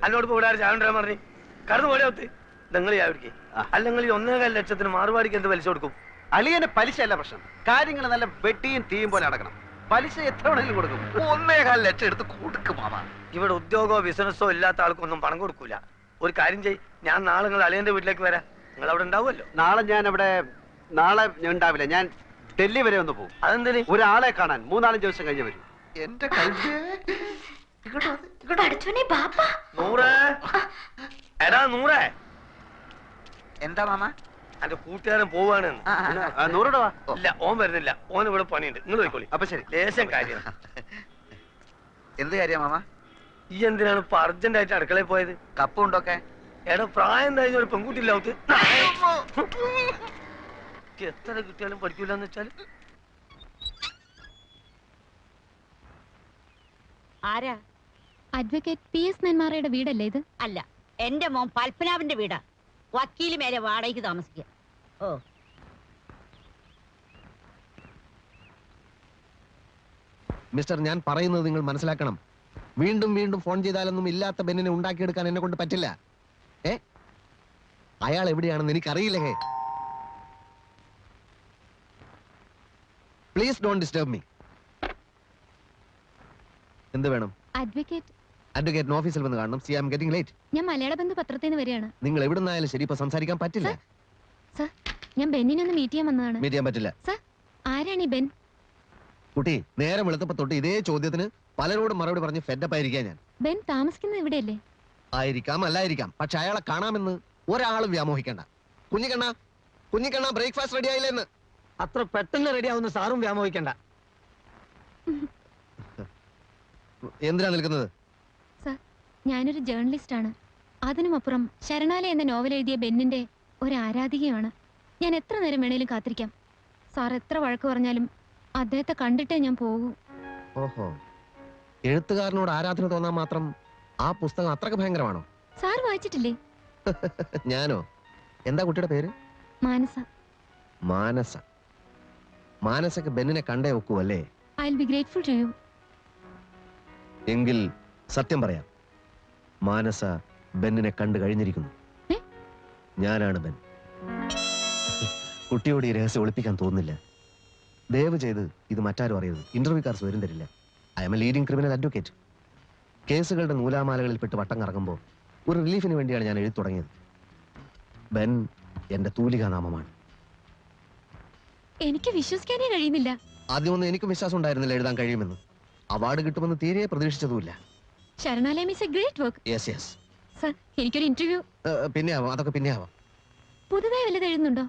അല്ലോട് ഇവിടെ ചാവണ്ടാ പറഞ്ഞു കടന്നു പോരാ. നിങ്ങൾ ചാവിടിക്കേ. അല്ലെങ്കിൽ 1.25 ലക്ഷത്തിന് മാർവാടിക്ക് എന്ത് പലിശ കൊടുക്കും? അളിയന് പലിശ അല്ല പ്രശ്നം. കാര്യങ്ങൾ നല്ല വെട്ടിയും തീയും പോലെ നടക്കണം. പലിശ എത്ര വേണമെങ്കിലും കൊടുക്കും. 1.25 ലക്ഷം എടുത്ത് കൊടുക്കും മാമ. ഇവിടെ ഉദ്യോഗമോ ബിസിനസ്സോ ഇല്ലാത്ത ആൾക്കൊന്നും പണം കൊടുക്കൂല. ഒരു കാര്യം ചെയ്, ഞാൻ നാളെ നിങ്ങൾ അളിയന്റെ വീട്ടിലേക്ക് വരാം. നിങ്ങൾ അവിടെ ഉണ്ടാവുമല്ലോ? നാളെ ഞാൻ ഉണ്ടാവില്ല. ഞാൻ ഡൽഹി വരെ ഒന്ന് പോകും. അതെന്തിന്? ഒരാളെ കാണാൻ 3-4 ദിവസം കഴിഞ്ഞ് വരും. എന്റെ നൂറേ, എടാ നൂറേ. എന്താ മാമ? എന്റെ കൂട്ടുകാരൻ പോവാണ്. ഇല്ല, ഓൻ വരുന്നില്ല. ഓൻ ഇവിടെ പണിയുണ്ട്. നിങ്ങൾ പോയിക്കോളി. അപ്പൊ ശരി. ലേശം കാര്യം. എന്ത് കാര്യം മാമ? ഈ എന്തിനാണ് ഇപ്പൊ അർജന്റ് ആയിട്ട് അടുക്കളയിൽ പോയത്? കപ്പ് ഉണ്ടോക്കെ? എടാ പ്രായം കഴിഞ്ഞ ഒരു പെൺകുട്ടി ഇല്ല. എത്ര കിട്ടിയാലും പഠിക്കൂലെന്ന് വെച്ചാല്. ആരാ? അഡ്വക്കേറ്റ് PS നെന്മാറയുടെ വീടല്ലേ ഇത്? അല്ല, എന്റെ മോൻ പൽപ്പനാവിന്റെ വീടാ. വക്കീല് മേലെ വാടകയ്ക്ക് താമസിക്കുക. മിസ്റ്റർ, ഞാൻ പറയുന്നത് നിങ്ങൾ മനസ്സിലാക്കണം. വീണ്ടും വീണ്ടും ഫോൺ ചെയ്താലൊന്നും ഇല്ലാത്ത ബെന്നിനെ ഉണ്ടാക്കിയെടുക്കാൻ എന്നെ കൊണ്ട് പറ്റില്ല. അയാൾ എവിടെയാണെന്ന് എനിക്കറിയില്ലേ. Please don't disturb me. എന്ത് വേണം? അഡ്വക്കേറ്റ് ഓഫീസിൽ വന്ന് കാണണം. See I am getting late. ഞാൻ മലയാള ബന്ധു പത്രത്തിൽ നിന്ന് വരികയാണ്. നിങ്ങൾ എവിടെ നിന്നായാലും ശരി, ഇപ്പൊ സംസാരിക്കാൻ പറ്റില്ല. സർ, ഞാൻ ബെന്നിനെ ഒന്ന് മീറ്റ് ചെയ്യാൻ വന്നതാണ്. മീറ്റ് ചെയ്യാൻ പറ്റില്ല. സർ, ആരാണ് ഈ ബെൻ? കുട്ടി, നേരെ വെളുത്തപ്പോ തൊട്ട് ഇതേ ചോദ്യത്തിന് പലരോടും മറുപടി പറഞ്ഞ് ഫെഡപ്പ് ആയിരിക്കാം ഞാൻ. ബെൻ താമസിക്കുന്നത് ഇവിടെയല്ലേ? ആയിരിക്കാം, അല്ലായിരിക്കാം. പക്ഷെ അയാളെ കാണാമെന്ന് ഒരാളും വ്യാമോഹിക്കണ്ട. Kunhikkanna breakfast ready ആയില്ലെന്ന്. അത്ര പെട്ടെന്ന് റെഡി ആവുന്ന സാറും വ്യാമോഹിക്കണ്ട. എന്തിനാ നിൽക്കുന്നത്? സർ, ഞാനൊരു ജേർണലിസ്റ്റ് ആണ്. അതിനുമപ്പുറം ശരണാലയ എന്ന നോവൽ എഴുതിയ ബെന്നിന്റെ ഒരു ആരാധികയാണ്. ഞാൻ എത്ര നേരം വേണേലും കാത്തിരിക്കാം. സാർ എത്ര വഴക്ക് പറഞ്ഞാലും അദ്ദേഹത്തെ കണ്ടിട്ടേ ഞാൻ പോകൂ. ഓഹോ, എഴുത്തുകാരനോട് ആരാധന തോന്നാൻ മാത്രം ആ പുസ്തകം അത്രക്ക് ഭയങ്കരമാണോ? സാർ വായിച്ചിട്ടില്ലേ? ഞാനോ? എന്താ കുട്ടിയുടെ പേര്? മാനസ. മാനസക്ക് ബെന്നിനെ കണ്ടേ ഒക്കൂ അല്ലേ? I will be grateful to you. എങ്കിൽ സത്യം പറയാം, മാനസ ബെന്നിനെ കണ്ടു കഴിഞ്ഞിരിക്കുന്നു. ഞാനാണ് ബെൻ. കുട്ടിയോട് ഈ രഹസ്യം ഒളിപ്പിക്കാൻ തോന്നുന്നില്ല. ദയവ് ചെയ്ത് ഇത് മറ്റാരും അറിയരുത്. ഇന്റർവ്യൂക്കാർ സ്വയം തരില്ല. I M A leading criminal advocate. കേസുകളുടെ നൂലാമാലകളിൽ പെട്ട് വട്ടം കറങ്ങുമ്പോൾ ഒരു റിലീഫിന് വേണ്ടിയാണ് ഞാൻ എഴുതി തുടങ്ങിയത്. ബെൻ എന്റെ തൂലികാനാമമാണ്. എനിക്ക് വിശ്വസിക്കാനേ കഴിയുന്നില്ല. ആദ്യമൊന്നും എനിക്കും വിശ്വാസം ഉണ്ടായിരുന്നില്ല എഴുതാൻ കഴിയുമെന്ന്. അവാർഡ് കിട്ടുമെന്ന് തീരെ പ്രതീക്ഷിച്ചതുമില്ല. Saranalayam is a great work. Yes. Sir, എനിക്കൊരു ഇന്റർവ്യൂ. പിന്നെ ആവാം, അതൊക്കെ പിന്നെ ആവാം. പുതുതായി വല്ലത് എഴുതുന്നുണ്ടോ?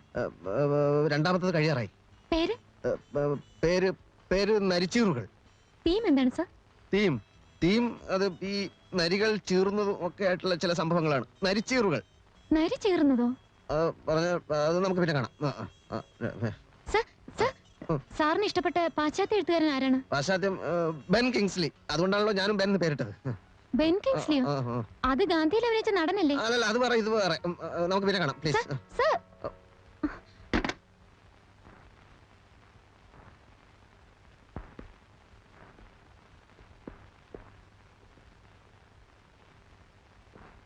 രണ്ടാമത്തത് കഴിയാറായി. പേര്? പേര് നരിച്ചീറുകൾ. തീം എന്താണ് സർ? തീം അത് ഈ നരികൾ ചീറുന്നതും ഒക്കെ ആയിട്ടുള്ള ചില സംഭവങ്ങളാണ്. നരിച്ചീറുകൾ. നരി ചീറുന്നതോ? അത് നമുക്ക് പിന്നെ കാണാം. സാറിന് ഇഷ്ടപ്പെട്ട പാശ്ചാത്യ എഴുത്തുകാരൻ ആരാണ്? പാശ്ചാത്യം ബെൻ കിങ്സ്ലി. അതുകൊണ്ടാണല്ലോ ഞാനും ബെൻ എന്ന് പേരിട്ടത്. ബെൻ കിങ്സ്ലിയോ? അത് ഗാന്ധിയിൽ അഭിനയിച്ച നടനല്ലേ? അല്ലല്ല, അത് വേറെ, ഇത് വേറെ. നമുക്ക് പിന്നെ കാണാം പ്ലീസ്. സർ,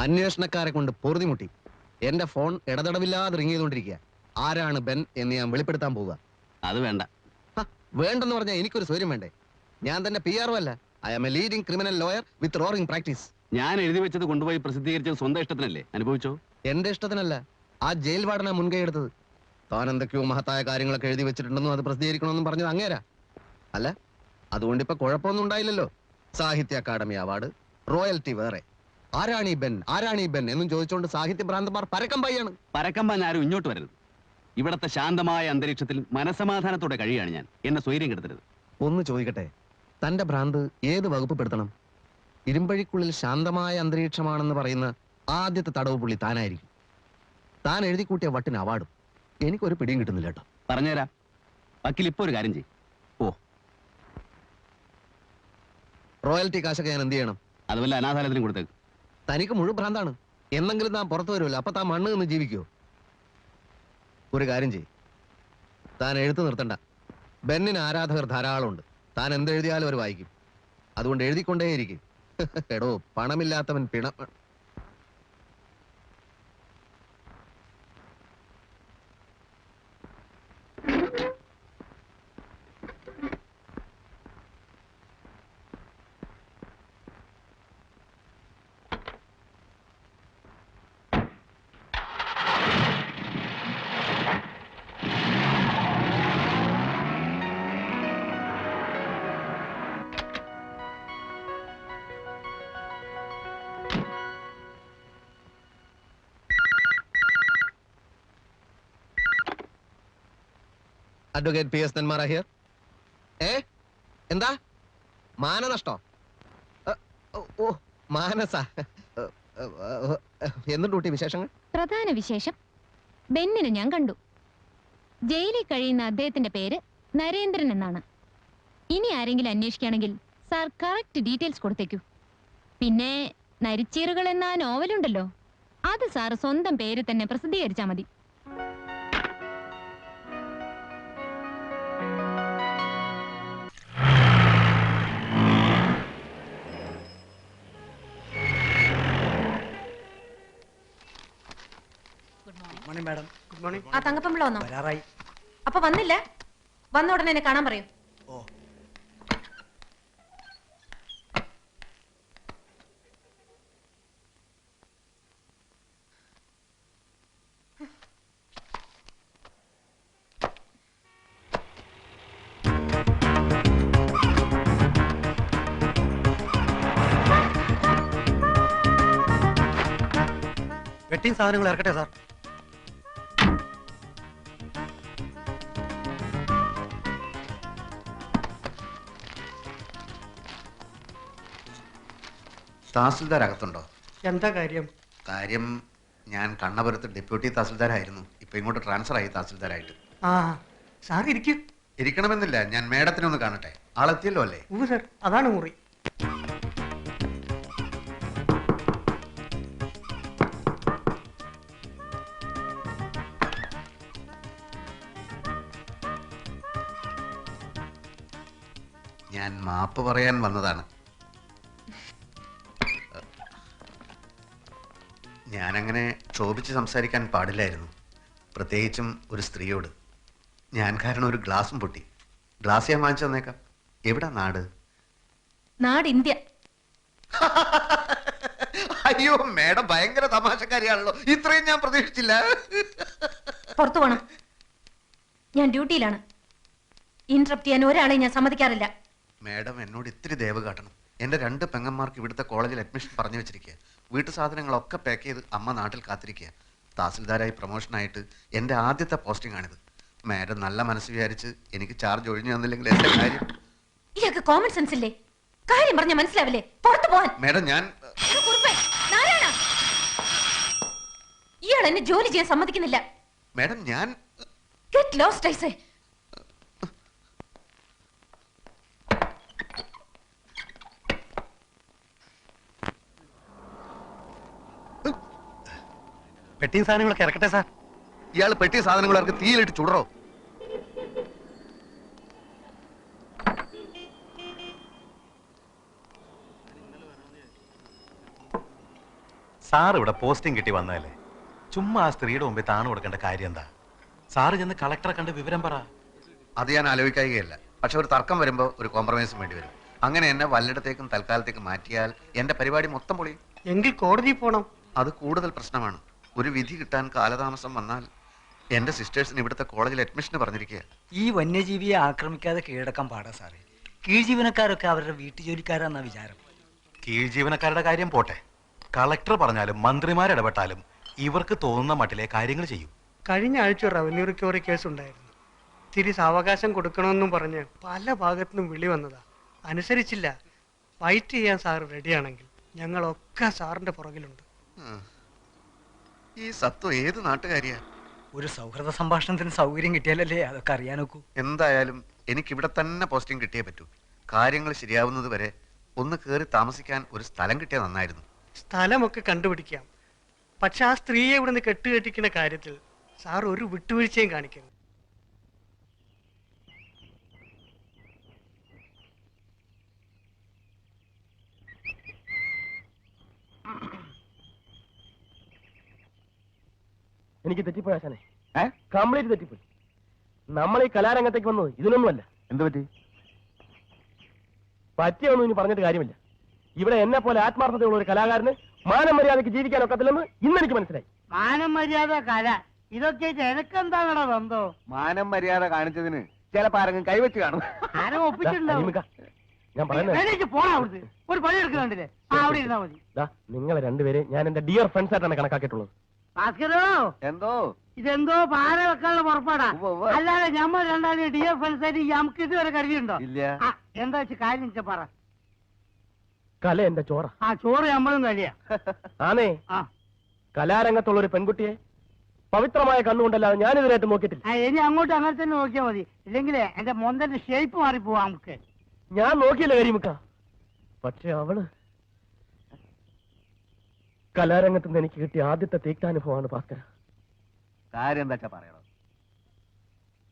അന്വേഷണക്കാരെ കൊണ്ട് പൊറുതിമുട്ടി. എന്റെ ഫോൺ ഇടതടവില്ലാതെ റിങ് ചെയ്തുകൊണ്ടിരിക്കുക. ആരാണ് ബെൻ എന്ന് ഞാൻ വെളിപ്പെടുത്താൻ പോവുക. അത് വേണ്ട. വേണ്ടെന്ന് പറഞ്ഞാൽ എനിക്കൊരു സൗകര്യം വേണ്ടേ? ഞാൻ തന്നെ PR അല്ല. I am a leading criminal lawyer with roaring practice. ഞാൻ എഴുതി വെച്ചത് കൊണ്ടുപോയി പ്രസിദ്ധീകരിച്ചത് സ്വന്തം ഇഷ്ടത്തിനല്ലേ? അനുഭവിച്ചോ? എന്റെ ഇഷ്ടത്തിനല്ല, ആ ജയിൽ വാർഡനാ മുൻകൈ എടുത്തത്. താൻ എന്തൊക്കെയോ മഹത്തായ കാര്യങ്ങളൊക്കെ എഴുതി വെച്ചിട്ടുണ്ടെന്നും അത് പ്രസിദ്ധീകരിക്കണമെന്നും പറഞ്ഞത് അങ്ങേരാ. അല്ല, അതുകൊണ്ടിപ്പോ കുഴപ്പമൊന്നും ഉണ്ടായില്ലല്ലോ. സാഹിത്യ അക്കാദമി അവാർഡ്, റോയൽറ്റി വേറെ. ആരാണ് ഈ ബെൻ എന്നും ചോദിച്ചുകൊണ്ട് സാഹിത്യ ഭ്രാന്തന്മാർ പരക്കം പായാണ്. പരക്കമ്പാൻ ആരും ഇങ്ങോട്ട് വരരുത്. ഇവിടത്തെ ശാന്തമായ അന്തരീക്ഷത്തിൽ മനസമാധാനത്തോടെ കഴിയാണ് ഞാൻ. എന്നെ സ്വൈര്യം കെടുത്തരുത്. ഒന്ന് ചോദിക്കട്ടെ, തന്റെ ഭ്രാന്ത് ഏത് വകുപ്പ് പെടുത്തണം? ഇരുമ്പഴിക്കുള്ളിൽ ശാന്തമായ അന്തരീക്ഷമാണെന്ന് പറയുന്ന ആദ്യത്തെ തടവ് പുള്ളി താനായിരിക്കും. താൻ എഴുതി കൂട്ടിയ വട്ടിന് അവാർഡും. എനിക്കൊരു പിടിയും കിട്ടുന്നില്ല കേട്ടോ. പറഞ്ഞുതരാം. വക്കീൽ ഇപ്പൊ ഒരു കാര്യം ചെയ്യും. റോയൽറ്റി കാശൊക്കെ ഞാൻ എന്ത് ചെയ്യണം? അതുപോലെ അനാഥാലയത്തിനും കൊടുത്തേക്ക്. തനിക്ക് മുഴുവൻ ഭ്രാന്താണ്. എന്നെങ്കിലും താൻ പുറത്തു വരുമല്ലോ, അപ്പൊ താൻ മണ്ണ് നിന്ന് ജീവിക്കുമോ? ഒരു കാര്യം ചെയ്യും, താൻ എഴുത്ത് നിർത്തണ്ട. ബെന്നിന് ആരാധകർ ധാരാളമുണ്ട്. താൻ എന്തെഴുതിയാലും അവർ വായിക്കും. അതുകൊണ്ട് എഴുതിക്കൊണ്ടേയിരിക്കും. എടോ, പണമില്ലാത്തവൻ പിണ. Advocate PS Nenmara here. എന്താ മാനനഷ്ടോ? ഓ, മാനസ. എന്തുണ്ട് വിശേഷങ്ങൾ? പ്രധാന വിശേഷം, ബെന്നിനെ ഞാൻ കണ്ടു. ജയിലിൽ കഴിയുന്ന അദ്ദേഹത്തിന്റെ പേര് നരേന്ദ്രൻ എന്നാണ്. ഇനി ആരെങ്കിലും അന്വേഷിക്കുകയാണെങ്കിൽ സാർ കറക്റ്റ് ഡീറ്റെയിൽസ് കൊടുത്തേക്കൂ. പിന്നെ നരിച്ചീറുകൾ എന്ന നോവലുണ്ടല്ലോ, അത് സാർ സ്വന്തം പേര് തന്നെ പ്രസിദ്ധീകരിച്ചാൽ മതി. Madam good morning. ആ തങ്കപ്പമ്പിള വന്നോ? വരാറായി. അപ്പൊ വന്നില്ല? വന്ന ഉടനെ എന്നെ കാണാൻ പറയൂ. ഓ. വെട്ടിങ് സാധനങ്ങൾ ഇറക്കട്ടെ സാർ. തഹസിൽദാർ അകത്തുണ്ടോ? എന്താ കാര്യം? കാര്യം, ഞാൻ കണ്ണപുരത്ത് ഡെപ്യൂട്ടി തഹസിൽദാരായിരുന്നു. ഇപ്പൊ ഇങ്ങോട്ട് ട്രാൻസ്ഫർ ആയി തഹസിൽദാരായിട്ട്. ആ സാർ ഇരിക്കും. ഇരിക്കണമെന്നില്ല, ഞാൻ മേഡത്തിനെ ഒന്ന് കാണട്ടെ. ആളെത്തിയല്ലോ അല്ലേ? സാർ അതാണ് മുറി. ഞാൻ മാപ്പ് പറയാൻ വന്നതാണ്. ഞാനങ്ങനെ ക്ഷോഭിച്ച് സംസാരിക്കാൻ പാടില്ലായിരുന്നു, പ്രത്യേകിച്ചും ഒരു സ്ത്രീയോട്. ഞാൻ കാരണം ഒരു ഗ്ലാസും പൊട്ടി. ഗ്ലാസ് ഞാൻ വാങ്ങിച്ചു തന്നേക്കാം. എവിടാ നാട്? നാട് ഇന്ത്യ. അയ്യോ മേഡം ഭയങ്കര തമാശക്കാരിയാണല്ലോ. ഇത്രയും ഞാൻ പ്രതീക്ഷിച്ചില്ല. പുറത്തു പോണം, ഞാൻ ഡ്യൂട്ടിയിലാണ്. ഇന്ററപ്റ്റ് ചെയ്യാൻ ഒരാളെ ഞാൻ സമ്മതിക്കാറില്ല. മേഡം എന്നോട് ഇത്തിരി ദയവ് കാട്ടണം. എൻ്റെ 2 പെങ്ങന്മാർക്ക് ഇവിടുത്തെ കോളേജിൽ അഡ്മിഷൻ പറഞ്ഞു വെച്ചിരിക്കുക. വീട്ടു സാധനങ്ങളൊക്കെ പാക്ക് ചെയ്ത് അമ്മ നാട്ടിൽ കാത്തിരിക്കുക. തഹസിൽദാരായി പ്രൊമോഷനായിട്ട് എൻ്റെ ആദ്യത്തെ പോസ്റ്റിംഗ് ആണിത്. മേഡം നല്ല മനസ്സ് വിചാരിച്ച് എനിക്ക് ചാർജ് ഒഴിഞ്ഞു തന്നില്ലെങ്കിൽ എൻ്റെ കാര്യം. ഇയാൾക്ക് കോമൺ സെൻസ് ഇല്ലേ? കാര്യം പറഞ്ഞ മനസ്സിലാവില്ലേ? പുറത്തു പോവാൻ. മേഡം ഞാൻ ഇയാൾ എന്നെ ജോലി ചെയ്യാൻ സമ്മതിക്കുന്നില്ല. മേഡം ഞാൻ ഗെറ്റ് ലോസ്റ്റ് ഐ സേ. വെട്ടിങ് സാധനങ്ങളൊക്കെ ഇറക്കട്ടെ സാർ. ഇയാൾ പെട്ടിയ സാധനങ്ങളൊക്കെ തീയിലിട്ട് ചുടറോ? സാർ ഇവിടെ പോസ്റ്റിംഗ് കിട്ടി വന്നതല്ലേ, ചുമ്മാ ആ സ്ത്രീയുടെ മുമ്പിൽ താണു കൊടുക്കേണ്ട കാര്യം എന്താ? സാറ് ചെന്ന് കളക്ടറെ കണ്ട് വിവരം പറ. അത് ഞാൻ ആലോചിക്കുകയല്ല. പക്ഷെ ഒരു തർക്കം വരുമ്പോൾ ഒരു കോംപ്രമൈസും വേണ്ടി വരും. അങ്ങനെ എന്നെ വല്ലയിടത്തേക്കും തൽക്കാലത്തേക്ക് മാറ്റിയാൽ എൻ്റെ പരിപാടി മൊത്തം പൊളിയും. എങ്കിൽ കോടതി പോണം. അത് കൂടുതൽ പ്രശ്നമാണ്. ഒരു വിധി കിട്ടാൻ കാലതാമസം വന്നാൽ എൻ്റെ സിസ്റ്റേഴ്സിന് ഇവിടുത്തെ കോളേജിൽ അഡ്മിഷന് പറഞ്ഞിരിക്കുക. ഈ വന്യജീവിയെ ആക്രമിക്കാതെ കീഴടക്കാൻ പാടാ സാറേ. കീഴ്ജീവനക്കാരൊക്കെ അവരുടെ വീട്ടുജോലിക്കാരാന്നാ വിചാരം. കീഴ് ജീവനക്കാരുടെ കാര്യം പോട്ടെ, കളക്ടർ പറഞ്ഞാലും മന്ത്രിമാരിടപെട്ടാലും ഇവർക്ക് തോന്നുന്ന മട്ടിലെ കാര്യങ്ങൾ ചെയ്യും. കഴിഞ്ഞ ആഴ്ച റവന്യൂ റിക്കവറി കേസ് ഉണ്ടായിരുന്നു. തിരി സാവകാശം കൊടുക്കണമെന്നും പറഞ്ഞ് പല ഭാഗത്തുനിന്നും വിളി വന്നതാ. അനുസരിച്ചില്ല. ഫൈറ്റ് ചെയ്യാൻ സാർ റെഡിയാണെങ്കിൽ ഞങ്ങളൊക്കെ സാറിന്റെ പുറകിലുണ്ട്. ഈ സത്വം ഏത് നാട്ടുകാരിയാ? ഒരു സൗഹൃദ സംഭാഷണത്തിന് സൗകര്യം കിട്ടിയാലല്ലേ അതൊക്കെ അറിയാനൊക്കൂ. എന്തായാലും എനിക്കിവിടെ തന്നെ പോസ്റ്റിംഗ് കിട്ടിയേ പറ്റൂ. കാര്യങ്ങൾ ശരിയാവുന്നത് വരെ ഒന്ന് കയറി താമസിക്കാൻ ഒരു സ്ഥലം കിട്ടിയാൽ നന്നായിരുന്നു. സ്ഥലമൊക്കെ കണ്ടുപിടിക്കാം. പക്ഷെ ആ സ്ത്രീയെ ഇവിടെ നിന്ന് കെട്ടുകെട്ടിക്കുന്ന കാര്യത്തിൽ സാർ ഒരു വിട്ടുവീഴ്ചയും കാണിക്കുന്നു. എനിക്ക് തെറ്റിപ്പോയി ആശാനെ, കംപ്ലീറ്റ് തെറ്റിപ്പോയി. നമ്മൾ ഈ കലാരംഗത്തേക്ക് വന്നത് ഇതിനൊന്നുമല്ല. എന്ത് പറ്റി? പറ്റിയൊന്നും ഇനി പറഞ്ഞിട്ട് കാര്യമില്ല. ഇവിടെ എന്നെ പോലെ ആത്മാർത്ഥതയുള്ള ഒരു കലാകാരന് മാനം മര്യാദയ്ക്ക് ജീവിക്കാൻ ഒക്കത്തില്ലെന്ന് ഇന്നെനിക്ക് മനസ്സിലായി. മാനം മര്യാദ കല ഇതൊക്കെ എനക്കെന്താണോ ബന്ധോ? മാനം മര്യാദ കാണിച്ചതിന് ചിലപ്പോ ആരെങ്കിലും കൈവച്ച് കാണും. ആരും ഒപ്പിച്ചിട്ടുണ്ടാവും. ഞാൻ പറയുന്നത് പോണ അവിടുത്തെ ഒരു പണി എടുക്കുന്നുണ്ടല്ലേ, അവിടെ ഇരുന്നാ മതി. നിങ്ങളെ രണ്ടുപേരെ ഞാൻ എന്റെ ഡിയർ ഫ്രണ്ട്സ് ആയിട്ടാണ് കണക്കാക്കിയിട്ടുള്ളത്. ഭാസ്കരോ, എന്തോ ഇതെന്തോ പാര വെക്കാനുള്ള പുറപ്പാടാ. അല്ലാതെ ഞമ്മ രണ്ടാളും ഡിയർ ഫ്രണ്ട്സ് ആയിട്ട് നമുക്ക് ഇതുവരെ കരുതിയുണ്ടോ? ഇല്ല. എന്താ വെച്ച് കാര്യം പറ. കല എന്റെ ചോറ. ആ ചോറ് നമ്മളും കഴിയാ. ആണേ, കലാരംഗത്തുള്ള ഒരു പെൺകുട്ടിയെ പവിത്രമായ കണ്ണുകൊണ്ടല്ലാതെ ഞാൻ ഇതിനായിട്ട് നോക്കിയിട്ടില്ല. ഇനി അങ്ങോട്ട് അങ്ങനെ തന്നെ നോക്കിയാൽ മതി. ഇല്ലെങ്കിലേ എന്റെ മൊന്തന്റെ ഷേപ്പ് മാറിപ്പോവാ. നമുക്ക് ഞാൻ നോക്കിയില്ല കരിമുക്ക. പക്ഷെ അവള് കലാരംഗത്ത് നിന്ന് എനിക്ക് കിട്ടിയ ആദ്യത്തെ തീക്താനുഭവമാണ് ഭാസ്കര. കാര്യം എന്താ വെച്ചാ പറയണോ?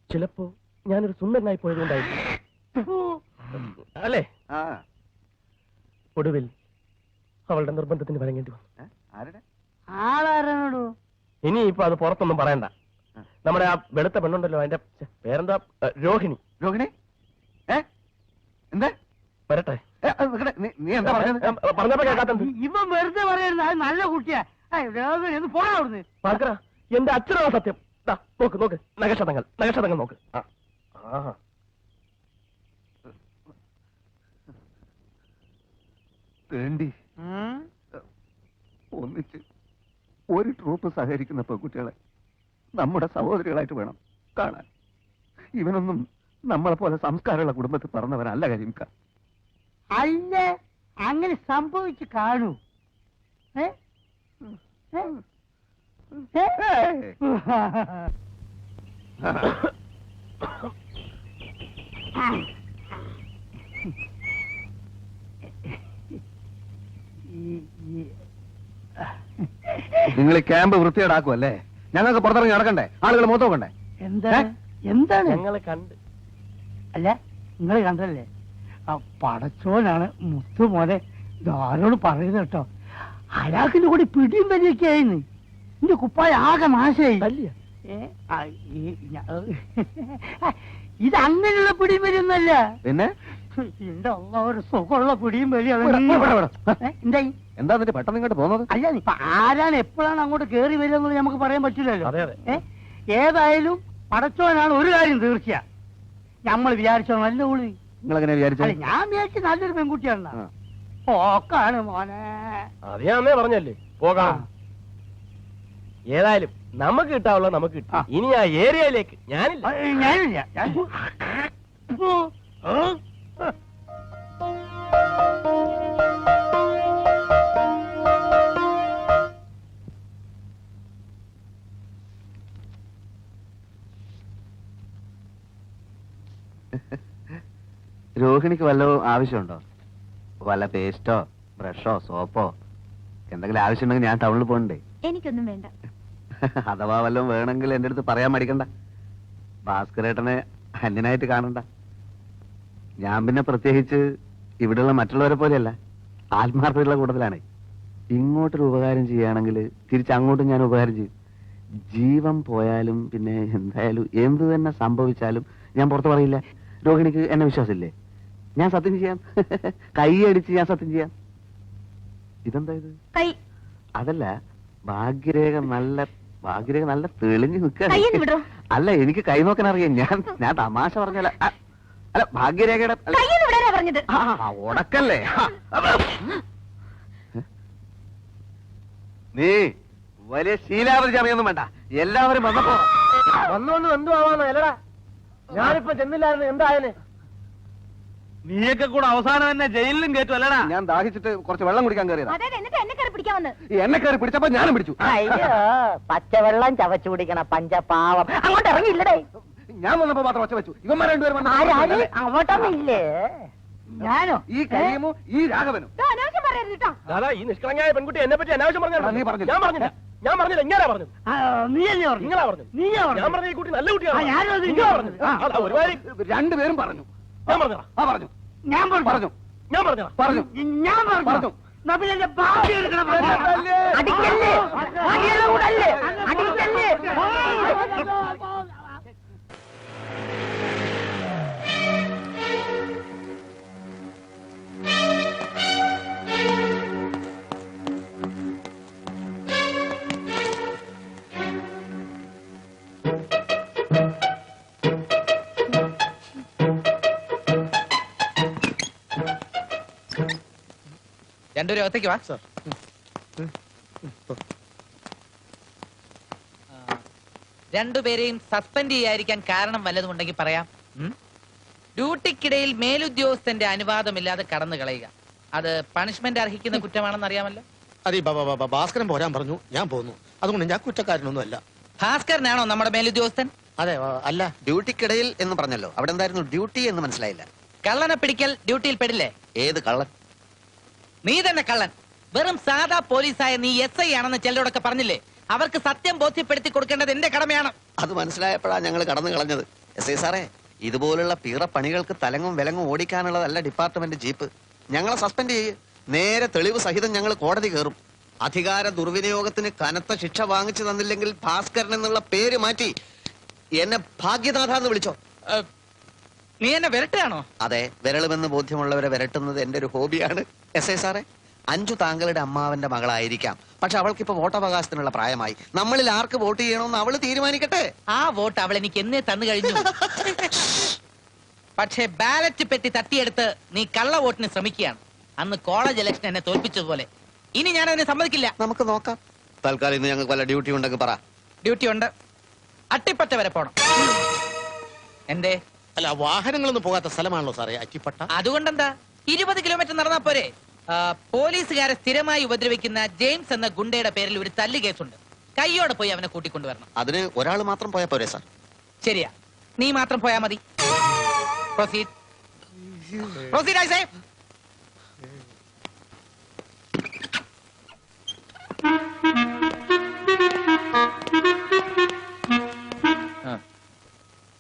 ചിലപ്പോ ഞാനൊരു സുന്ദരനായി പോയതുകൊണ്ടായിരിക്കും അല്ലേ? ഒടുവിൽ അവളുടെ നിർബന്ധത്തിന് വഴങ്ങേണ്ടി വന്നു. ആരുടെ? ആളാരാണോ? ഇനി ഇപ്പൊ അത് പുറത്തൊന്നും പറയണ്ട. നമ്മുടെ ആ വെളുത്ത പെണ്ണുണ്ടല്ലോ, അതിന്റെ പേരെന്താ? രോഹിണി. രോഹിണി എന്താ വരട്ടെ. നീ എന്താ പറഞ്ഞപ്പോ കേൾക്കാത്തത്? ഇവൻ വെറുതെ പറയരുത്, അത് നല്ല കുട്ടിയാ. രോഹിണി ഒന്ന് പോടാ അവിടുന്ന്. പാർക്കറ, എന്റെ അച്ഛനാണ് സത്യം. നോക്ക് നോക്ക്, നഗക്ഷതങ്ങൾ നോക്ക്. വേണ്ടി ഒന്നിച്ച് ഒരു ട്രൂപ്പ് സഹകരിക്കുന്ന പെൺകുട്ടികളെ നമ്മുടെ സഹോദരികളായിട്ട് വേണം കാണാൻ. ഇവനൊന്നും നമ്മളെ പോലെ സംസ്കാരമുള്ള കുടുംബത്തിൽ പറഞ്ഞവനല്ല കരിമിക്ക. അല്ല, അങ്ങനെ സംഭവിച്ചു കാണൂ. നിങ്ങൾ ക്യാമ്പ് വൃത്തിയേടാക്കുമല്ലേ? ഞങ്ങൾക്ക് പുറത്തിറങ്ങി നടക്കണ്ടേ? ആളുകൾ മൊത്തം നോക്കണ്ടേ? എന്താണ് ഞങ്ങളെ കണ്ട്? അല്ല, നിങ്ങൾ കണ്ടല്ലേ? പടച്ചോനാണ് മുത്തു മോനെ ധാരോട് പറയുന്നത് കേട്ടോ. അയാൾക്കിന്റെ കൂടി പിടിയും വലിയൊക്കെ ആയിരുന്നു. എന്റെ കുപ്പായ ആകെ നാശമായി. ഇത് അങ്ങനെയുള്ള പിടിയും വലിയൊന്നല്ല. പിന്നെ എന്റെ ഒരു സുഖമുള്ള പിടിയും വലിയ. എന്തായി? എന്താ പെട്ടെന്ന് ഇങ്ങോട്ട് പോകുന്നത്? അല്ല, ഇപ്പൊ ആരാണ് എപ്പോഴാണ് അങ്ങോട്ട് കേറി വരിക എന്നുള്ളത് നമുക്ക് പറയാൻ പറ്റില്ലല്ലോ. ഏതായാലും പടച്ചോനാണ് ഒരു കാര്യം തീർച്ചയാ. നമ്മൾ വിചാരിച്ചോ നല്ല ഉള്ളി. നിങ്ങളെങ്ങനെ വിചാരിച്ചു? ഞാൻ വിചാരിച്ച നല്ലൊരു പെൺകുട്ടിയാണ്. ഓക്കാണ് മോനെ. അത് ഞാൻ അന്നേ പറഞ്ഞല്ലേ പോകാം. ഏതായാലും നമുക്ക് കിട്ടാവുള്ള നമുക്ക് കിട്ടും. ഇനി ആ ഏരിയയിലേക്ക് ഞാനില്ല. രോഹിണിക്ക് വല്ലതും ആവശ്യമുണ്ടോ? വല്ല പേസ്റ്റോ ബ്രഷോ സോപ്പോ എന്തെങ്കിലും ആവശ്യമുണ്ടെങ്കിൽ ഞാൻ ടൗണിൽ പോകണ്ടേ? എനിക്കൊന്നും വേണ്ട. അഥവാ വല്ലതും വേണമെങ്കിൽ എന്റെ അടുത്ത് പറയാൻ മടിക്കണ്ട. ഭാസ്കരേട്ടനെ അന്യനായിട്ട് കാണണ്ട. ഞാൻ പിന്നെ പ്രത്യേകിച്ച് ഇവിടെയുള്ള മറ്റുള്ളവരെ പോലെയല്ല, ആത്മാർത്ഥതയുള്ള കൂട്ടത്തിലാണ്. ഇങ്ങോട്ടൊരു ഉപകാരം ചെയ്യുകയാണെങ്കിൽ തിരിച്ചങ്ങോട്ടും ഞാൻ ഉപകാരം ചെയ്യും. ജീവൻ പോയാലും പിന്നെ എന്തായാലും എന്ത് തന്നെ സംഭവിച്ചാലും ഞാൻ പുറത്ത് പറയില്ല. രോഹിണിക്ക് എന്നെ വിശ്വാസമില്ലേ? ഞാൻ സത്യം ചെയ്യാം. കൈയടിച്ച് ഞാൻ സത്യം ചെയ്യാം. ഇതെന്താ ഇത്? അതല്ല, ഭാഗ്യരേഖ നല്ല തെളിഞ്ഞു നിൽക്കുക. അല്ല, എനിക്ക് കൈ നോക്കാൻ അറിയാം. ഞാൻ തമാശ പറഞ്ഞല്ല. അല്ല, ഭാഗ്യരേഖയുടെ ഉടക്കല്ലേ? നീ വലിയ ശീലാവധി ചമയൊന്നും വേണ്ട. എല്ലാവരും വന്നപ്പോ വന്നുകൊണ്ട് എന്തു ആവാന്നോ? അല്ലടാ, ഞാനിപ്പോ ചെന്നില്ലായിരുന്നു. എന്തായാലും നീയൊക്കെ കൂടെ അവസാനം തന്നെ ജയിലിലും കേട്ടു അല്ലടാ. ഞാൻ ദാഹിച്ചിട്ട് കുറച്ച് വെള്ളം കുടിക്കാൻ കയറിയതാ. എന്നെ കയറി പിടിച്ചപ്പോ ഞാനും പിടിച്ചു. അയ്യോ, പച്ചവെള്ളം ചവച്ചു കുടിക്കണ പഞ്ചപാവം. അങ്ങോട്ട് ഇറങ്ങിയില്ലടേ. ഞാൻ വന്നപ്പോ മാത്രം ഒച്ച വെച്ചു. ഇവന്മാർ രണ്ടുപേരും അങ്ങോട്ടൊന്നില്ലേ? ഞാനോ? ഈ കരീമോ ഈ രാഘവനും. ദാദാ, ഈ നിഷ്കളങ്കയായ പെൺകുട്ടി എന്നെ പറ്റി അനാവശ്യം പറഞ്ഞു. നീ പറഞ്ഞില്ല. ഞാൻ പറഞ്ഞില്ല. ഇങ്ങനെ പറഞ്ഞു. നീയല്ലേ പറഞ്ഞു? നിങ്ങളാ പറഞ്ഞു. ഞാൻ പറഞ്ഞ ഈ കുട്ടി നല്ല കുട്ടിയാണ്. ഒരുപാട് രണ്ടുപേരും പറഞ്ഞു. ഞാൻ പറഞ്ഞ പറഞ്ഞു. ഞാൻ പറഞ്ഞു. ഞാൻ പറഞ്ഞ പറഞ്ഞു. ഞാൻ പറഞ്ഞു. നബിലെ ബാക്കി എടുക്കണം. അടിക്കല്ലേ, അടിയല്ലേ, അടിക്കല്ലേ. രണ്ടുപേരും അകത്തേക്ക് വാ. രണ്ടുപേരെയും സസ്പെൻഡ് ചെയ്യാതിരിക്കാൻ കാരണം വല്ലതും ഉണ്ടെങ്കിൽ പറയാം. ഡ്യൂട്ടിക്കിടയിൽ മേലുദ്യോഗസ്ഥന്റെ അനുവാദമില്ലാതെ കടന്നു കളയുക, അത് പണിഷ്മെന്റ് അർഹിക്കുന്ന കുറ്റമാണെന്ന് അറിയാമല്ലോ. അതെ, ഭാസ്കരൻ പോരാൻ പറഞ്ഞു, ഞാൻ പോന്നു. അതുകൊണ്ട് ഞാൻ കുറ്റക്കാരനൊന്നും അല്ല. ഭാസ്കരനാണോ നമ്മുടെ മേലുദ്യോഗസ്ഥൻ? അതെ, അല്ല. ഡ്യൂട്ടിക്കിടയിൽ എന്ന് പറഞ്ഞല്ലോ, അവിടെ എന്തായിരുന്നു ഡ്യൂട്ടി എന്ന് മനസ്സിലായില്ല. കള്ളനെ പിടിക്കൽ ഡ്യൂട്ടിയിൽ പെടില്ലേ? ഏത് കള്ളൻ? നീ തന്നെ കള്ളൻ. വെറും സാധാ പോലീസായ നീ SI ആണെന്ന് ചിലരോടൊക്കെ പറഞ്ഞില്ലേ? അവർക്ക് സത്യം ബോധ്യപ്പെടുത്തി കൊടുക്കേണ്ടത് എന്റെ കടമയാണ്. അത് മനസ്സിലായപ്പോഴാണ് ഞങ്ങൾ കടന്നു കളഞ്ഞത്. SI സാറേ, ഇതുപോലുള്ള പീറ പണികൾക്ക് തലങ്ങും വിലങ്ങും ഓടിക്കാനുള്ളതല്ല ഡിപ്പാർട്ട്മെന്റ് ജീപ്പ്. ഞങ്ങളെ സസ്പെൻഡ് ചെയ്യ്. നേരെ തെളിവ് സഹിതം ഞങ്ങൾ കോടതി കയറും. അധികാര ദുർവിനിയോഗത്തിന് കനത്ത ശിക്ഷ വാങ്ങിച്ചു തന്നില്ലെങ്കിൽ ഭാസ്കരൻ എന്നുള്ള പേര് മാറ്റി എന്നെ ഭാഗ്യനാഥ എന്ന് വിളിച്ചോ. നീ എന്നെ വിരട്ടുകയാണോ? അതെ, വിരളുമെന്ന് ബോധ്യമുള്ളവരെ വിരട്ടുന്നത് എന്റെ ഒരു ഹോബിയാണ്. എസ് ഐ സാറേ, അഞ്ജു താങ്കളുടെ അമ്മാവന്റെ മകളായിരിക്കാം, പക്ഷെ അവൾക്കിപ്പോ വോട്ടവകാശത്തിനുള്ള പ്രായമായി. നമ്മളിൽ ആർക്ക് വോട്ട് ചെയ്യണമെന്ന് അവള് തീരുമാനിക്കട്ടെ. ആ വോട്ട് അവൾ എനിക്ക് എന്നേ തന്നു കഴിഞ്ഞു. പക്ഷേ ബാലറ്റ് പെട്ടി തട്ടിയെടുത്ത് നീ കള്ള വോട്ടിന് ശ്രമിക്കുകയാണ്. അന്ന് കോളേജ് ഇലക്ഷൻ എന്നെ തോൽപ്പിച്ചതുപോലെ. ഇനി ഞാൻ അതിനെ സമ്മതിക്കില്ല. നമുക്ക് നോക്കാം. തൽക്കാലം ഇന്ന് ഞങ്ങൾക്ക് വല്ല ഡ്യൂട്ടി ഉണ്ടെങ്കിൽ പറ. ഡ്യൂട്ടി ഉണ്ട്. അട്ടിപ്പറ്റ വരെ പോണം. എന്തേ? അല്ല, വാഹനങ്ങളൊന്നും പോകാത്ത സ്ഥലമാണല്ലോ സാറേ അറ്റിപ്പട്ട. അതുകൊണ്ടെന്താ, 20 കിലോമീറ്റർ നടന്നാ പോരെ. പോലീസുകാരെ സ്ഥിരമായി ഉപദ്രവിക്കുന്ന ജെയിംസ് എന്ന ഗുണ്ടയുടെ പേരിൽ ഒരു തല്ല് കേസുണ്ട്. കയ്യോടെ പോയി അവനെ കൂട്ടിക്കൊണ്ടുവരണം. അതിന് ഒരാൾ മാത്രം പോയാ പോരെ സാർ? ശരിയാ, നീ മാത്രം പോയാ മതി. Proceed. Proceed, I say.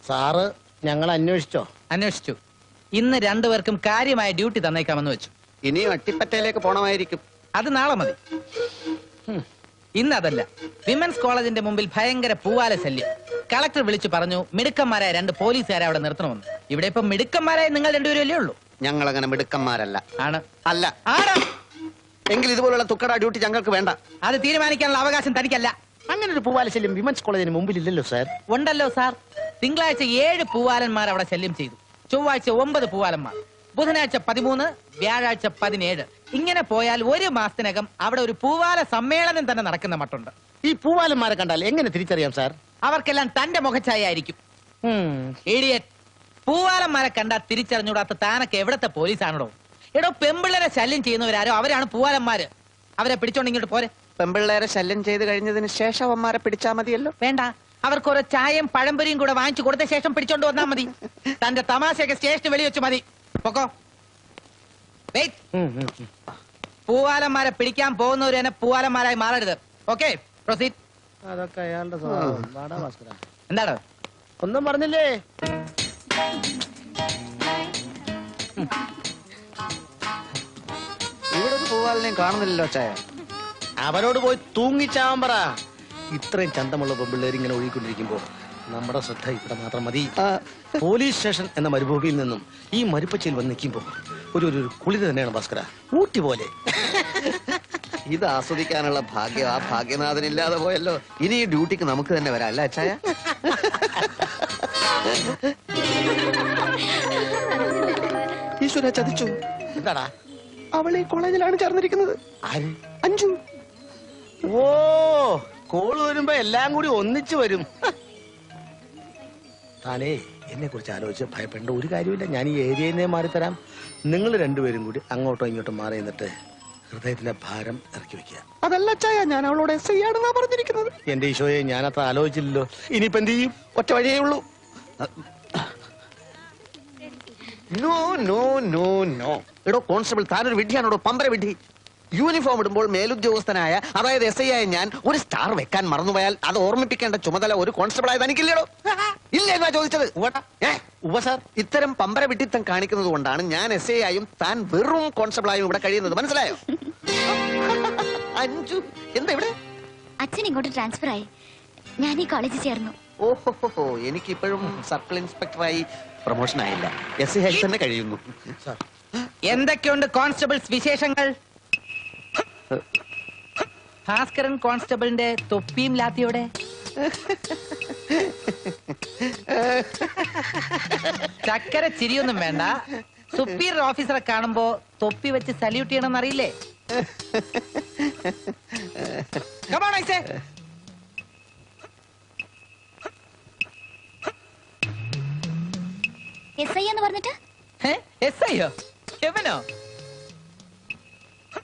Sir ഞങ്ങൾ അന്വേഷിച്ചോ? അന്വേഷിച്ചു. ഇന്ന് രണ്ടുപേർക്കും കാര്യമായ ഡ്യൂട്ടി തന്നേക്കാമെന്ന് വെച്ചു. ഇനിയും അട്ടിപ്പറ്റയിലേക്ക് പോണമായിരിക്കും. അത് നാളെ മതി. ഇന്ന് അതല്ല, വിമൻസ് കോളേജിന്റെ മുമ്പിൽ ഭയങ്കര പൂവാല ശല്യം. കളക്ടർ വിളിച്ചു പറഞ്ഞു മിടുക്കന്മാരായ 2 പോലീസുകാരെ അവിടെ നിർത്തണമെന്ന്. ഇവിടെ ഇപ്പൊ മിടുക്കന്മാരായ നിങ്ങൾ രണ്ടുപേരല്ലേ ഉള്ളൂ. ഞങ്ങൾ അങ്ങനെ മിടുക്കന്മാരല്ല. ആണ്? അല്ല. ആണ് എങ്കിൽ ഇതുപോലുള്ള തുക്കട ഡ്യൂട്ടി ഞങ്ങൾക്ക് വേണ്ട. അത് തീരുമാനിക്കാനുള്ള അവകാശം തനിക്കല്ല. അങ്ങനെ ഒരു പൂവാല ശല്യം വിമൻസ് കോളേജിന് മുമ്പിൽ ഇല്ലല്ലോ സാർ. ഉണ്ടല്ലോ സാർ. തിങ്കളാഴ്ച 7 പൂവാലന്മാർ അവിടെ ശല്യം ചെയ്തു. ചൊവ്വാഴ്ച 9 പൂവാലന്മാർ, ബുധനാഴ്ച 13, വ്യാഴാഴ്ച 17. ഇങ്ങനെ പോയാൽ 1 മാസത്തിനകം അവിടെ ഒരു പൂവാല സമ്മേളനം തന്നെ നടക്കുന്ന മട്ടുണ്ട്. ഈ പൂവാലന്മാരെ കണ്ടാൽ എങ്ങനെ തിരിച്ചറിയാം സാർ? അവർക്കെല്ലാം തന്റെ മുഖച്ഛായ ആയിരിക്കും. ഇഡിയറ്റ്. പൂവാലന്മാരെ കണ്ടാൽ തിരിച്ചറിഞ്ഞൂടാത്ത താനൊക്കെ എവിടത്തെ പോലീസാണോ? എടോ, പെമ്പിള്ളേരെ ശല്യം ചെയ്യുന്നവരാരോ അവരാണ് പൂവാലന്മാര്. അവരെ പിടിച്ചോണ്ട് ഇങ്ങോട്ട് പോരെ. പെമ്പിള്ളേരെ ശല്യം ചെയ്ത് കഴിഞ്ഞതിന് ശേഷം അവന്മാരെ പിടിച്ചാ മതിയല്ലോ. വേണ്ട, അവർക്ക് ഓരോ ചായയും പഴംപൊരിയും കൂടെ വാങ്ങിച്ചു കൊടുത്ത ശേഷം പിടിച്ചോണ്ട് വന്നാൽ മതി. തന്റെ തമാശയൊക്കെ സ്റ്റേഷന് വെളി വെച്ച് മതി. പൊക്കോ. പൂവാലന്മാരെ പിടിക്കാൻ പോകുന്നവര് തന്നെ പൂവാലന്മാരായി മാറരുത്. Okay, proceed. അതൊക്കെ അയാളുടെ എന്താണ്? ഒന്നും പറഞ്ഞില്ലേ? ഇവിടെ ഒരു പൂവാലിനെയും കാണുന്നില്ലല്ലോ ചായ. അവരോട് പോയി തൂങ്ങിച്ചാവാൻ പറ. ഇത്രയും ചന്തമുള്ള പെമ്പിള്ളേർ ഇങ്ങനെ ഒഴുകിക്കൊണ്ടിരിക്കുമ്പോ നമ്മുടെ ശ്രദ്ധ ഇവിടെ മാത്രം മതി. പോലീസ് സ്റ്റേഷൻ എന്ന മരുഭൂമിയിൽ നിന്നും ഈ മരുപ്പച്ചയിൽ വന്ന് നിൽക്കുമ്പോ ഒരു കുളിർ തന്നെയാണ് ഭാസ്കര, ഊട്ടി പോലെ. ഇത് ആസ്വദിക്കാനുള്ള ഭാഗ്യം ആ ഭാഗ്യനാഥനില്ലാതെ പോയല്ലോ. ഇനി ഈ ഡ്യൂട്ടിക്ക് നമുക്ക് തന്നെ വരാം, അല്ല അച്ചായ? ഈശ്വര, ചതിച്ചു. എന്താടാ? അവൾ ഈ കോളേജിലാണ് ചേർന്നിരിക്കുന്നത്. ആര്? അഞ്ജു. ഓ, കോള് വരുമ്പോ എല്ലാം കൂടി ഒന്നിച്ചു വരും. താനേ എന്നെ കുറിച്ച് ആലോചിച്ച് ഭയപ്പെടേണ്ട ഒരു കാര്യമില്ല. ഞാൻ ഈ ഏരിയയിൽ നിന്നേ മാറിത്തരാം. നിങ്ങൾ രണ്ടുപേരും കൂടി അങ്ങോട്ടോ ഇങ്ങോട്ടോ മാറി നിന്നിട്ട് ഹൃദയത്തിന്റെ ഭാരം ഇറക്കി വെക്കുക. അതല്ല അച്ചായ, ഞാൻ അവളോട് എസ് ഐ ആണെന്നാ പറഞ്ഞിരിക്കുന്നത്. എന്റെ ഈശോയെ, ഞാനത്ര ആലോചിച്ചില്ലല്ലോ. ഇനിയിപ്പോ എന്ത് ചെയ്യും? ഒറ്റ വഴിയേ ഉള്ളൂ. No no no no. എടോ കോൺസ്റ്റബിൾ, താനൊരു വിഡ്ഢിയാണോടോ, പമ്പര വിഡ്ഢി. യൂണിഫോം ഇടുമ്പോൾ മേലുദ്യോഗസ്ഥനായ, അതായത് എസ് ഐ ആയ ഞാൻ ഒരു സ്റ്റാർ വെക്കാൻ മറന്നുപോയാൽ അത് ഓർമ്മിപ്പിക്കേണ്ട ചുമതല ഒരു കോൺസ്റ്റബിൾ ആയത് എനിക്കില്ലേടോ? ഇല്ല എന്നാ ചോദിച്ചത്. സാർ, ഇത്തരം പമ്പര വിഡ്ഢിത്തം കാണിക്കുന്നത് കൊണ്ടാണ് ഞാൻ എസ് ഐ ആയും താൻ വെറും കോൺസ്റ്റബിൾ ആയും ഇവിടെ കഴിയുന്നത്. മനസ്സിലായോ? അഞ്ജു, എന്താ ഇവിടെ? അച്ഛൻ ഇങ്ങോട്ട് ട്രാൻസ്ഫർ ആയി. ഞാൻ ഈ കോളേജിൽ ചേർന്നു. ഓഹോ, എനിക്ക് ഇപ്പോഴും സർക്കിൾ ഇൻസ്പെക്ടറായി പ്രൊമോഷൻ ആയില്ല. എസ് ഐ ഹെൽത്ത് തന്നെ കഴിയുന്നു. എന്തൊക്കെയുണ്ട് കോൺസ്റ്റബിൾസ് വിശേഷങ്ങൾ? ഭാസ്കരൻ കോൺസ്റ്റബിളിന്റെ തൊപ്പിയും ലാത്തിയോടെ. ചക്കര ചിരിയൊന്നും വേണ്ട. സുപ്പീരിയർ ഓഫീസറെ കാണുമ്പോ തൊപ്പി വെച്ച് സല്യൂട്ട് ചെയ്യണമെന്ന് അറിയില്ലേ?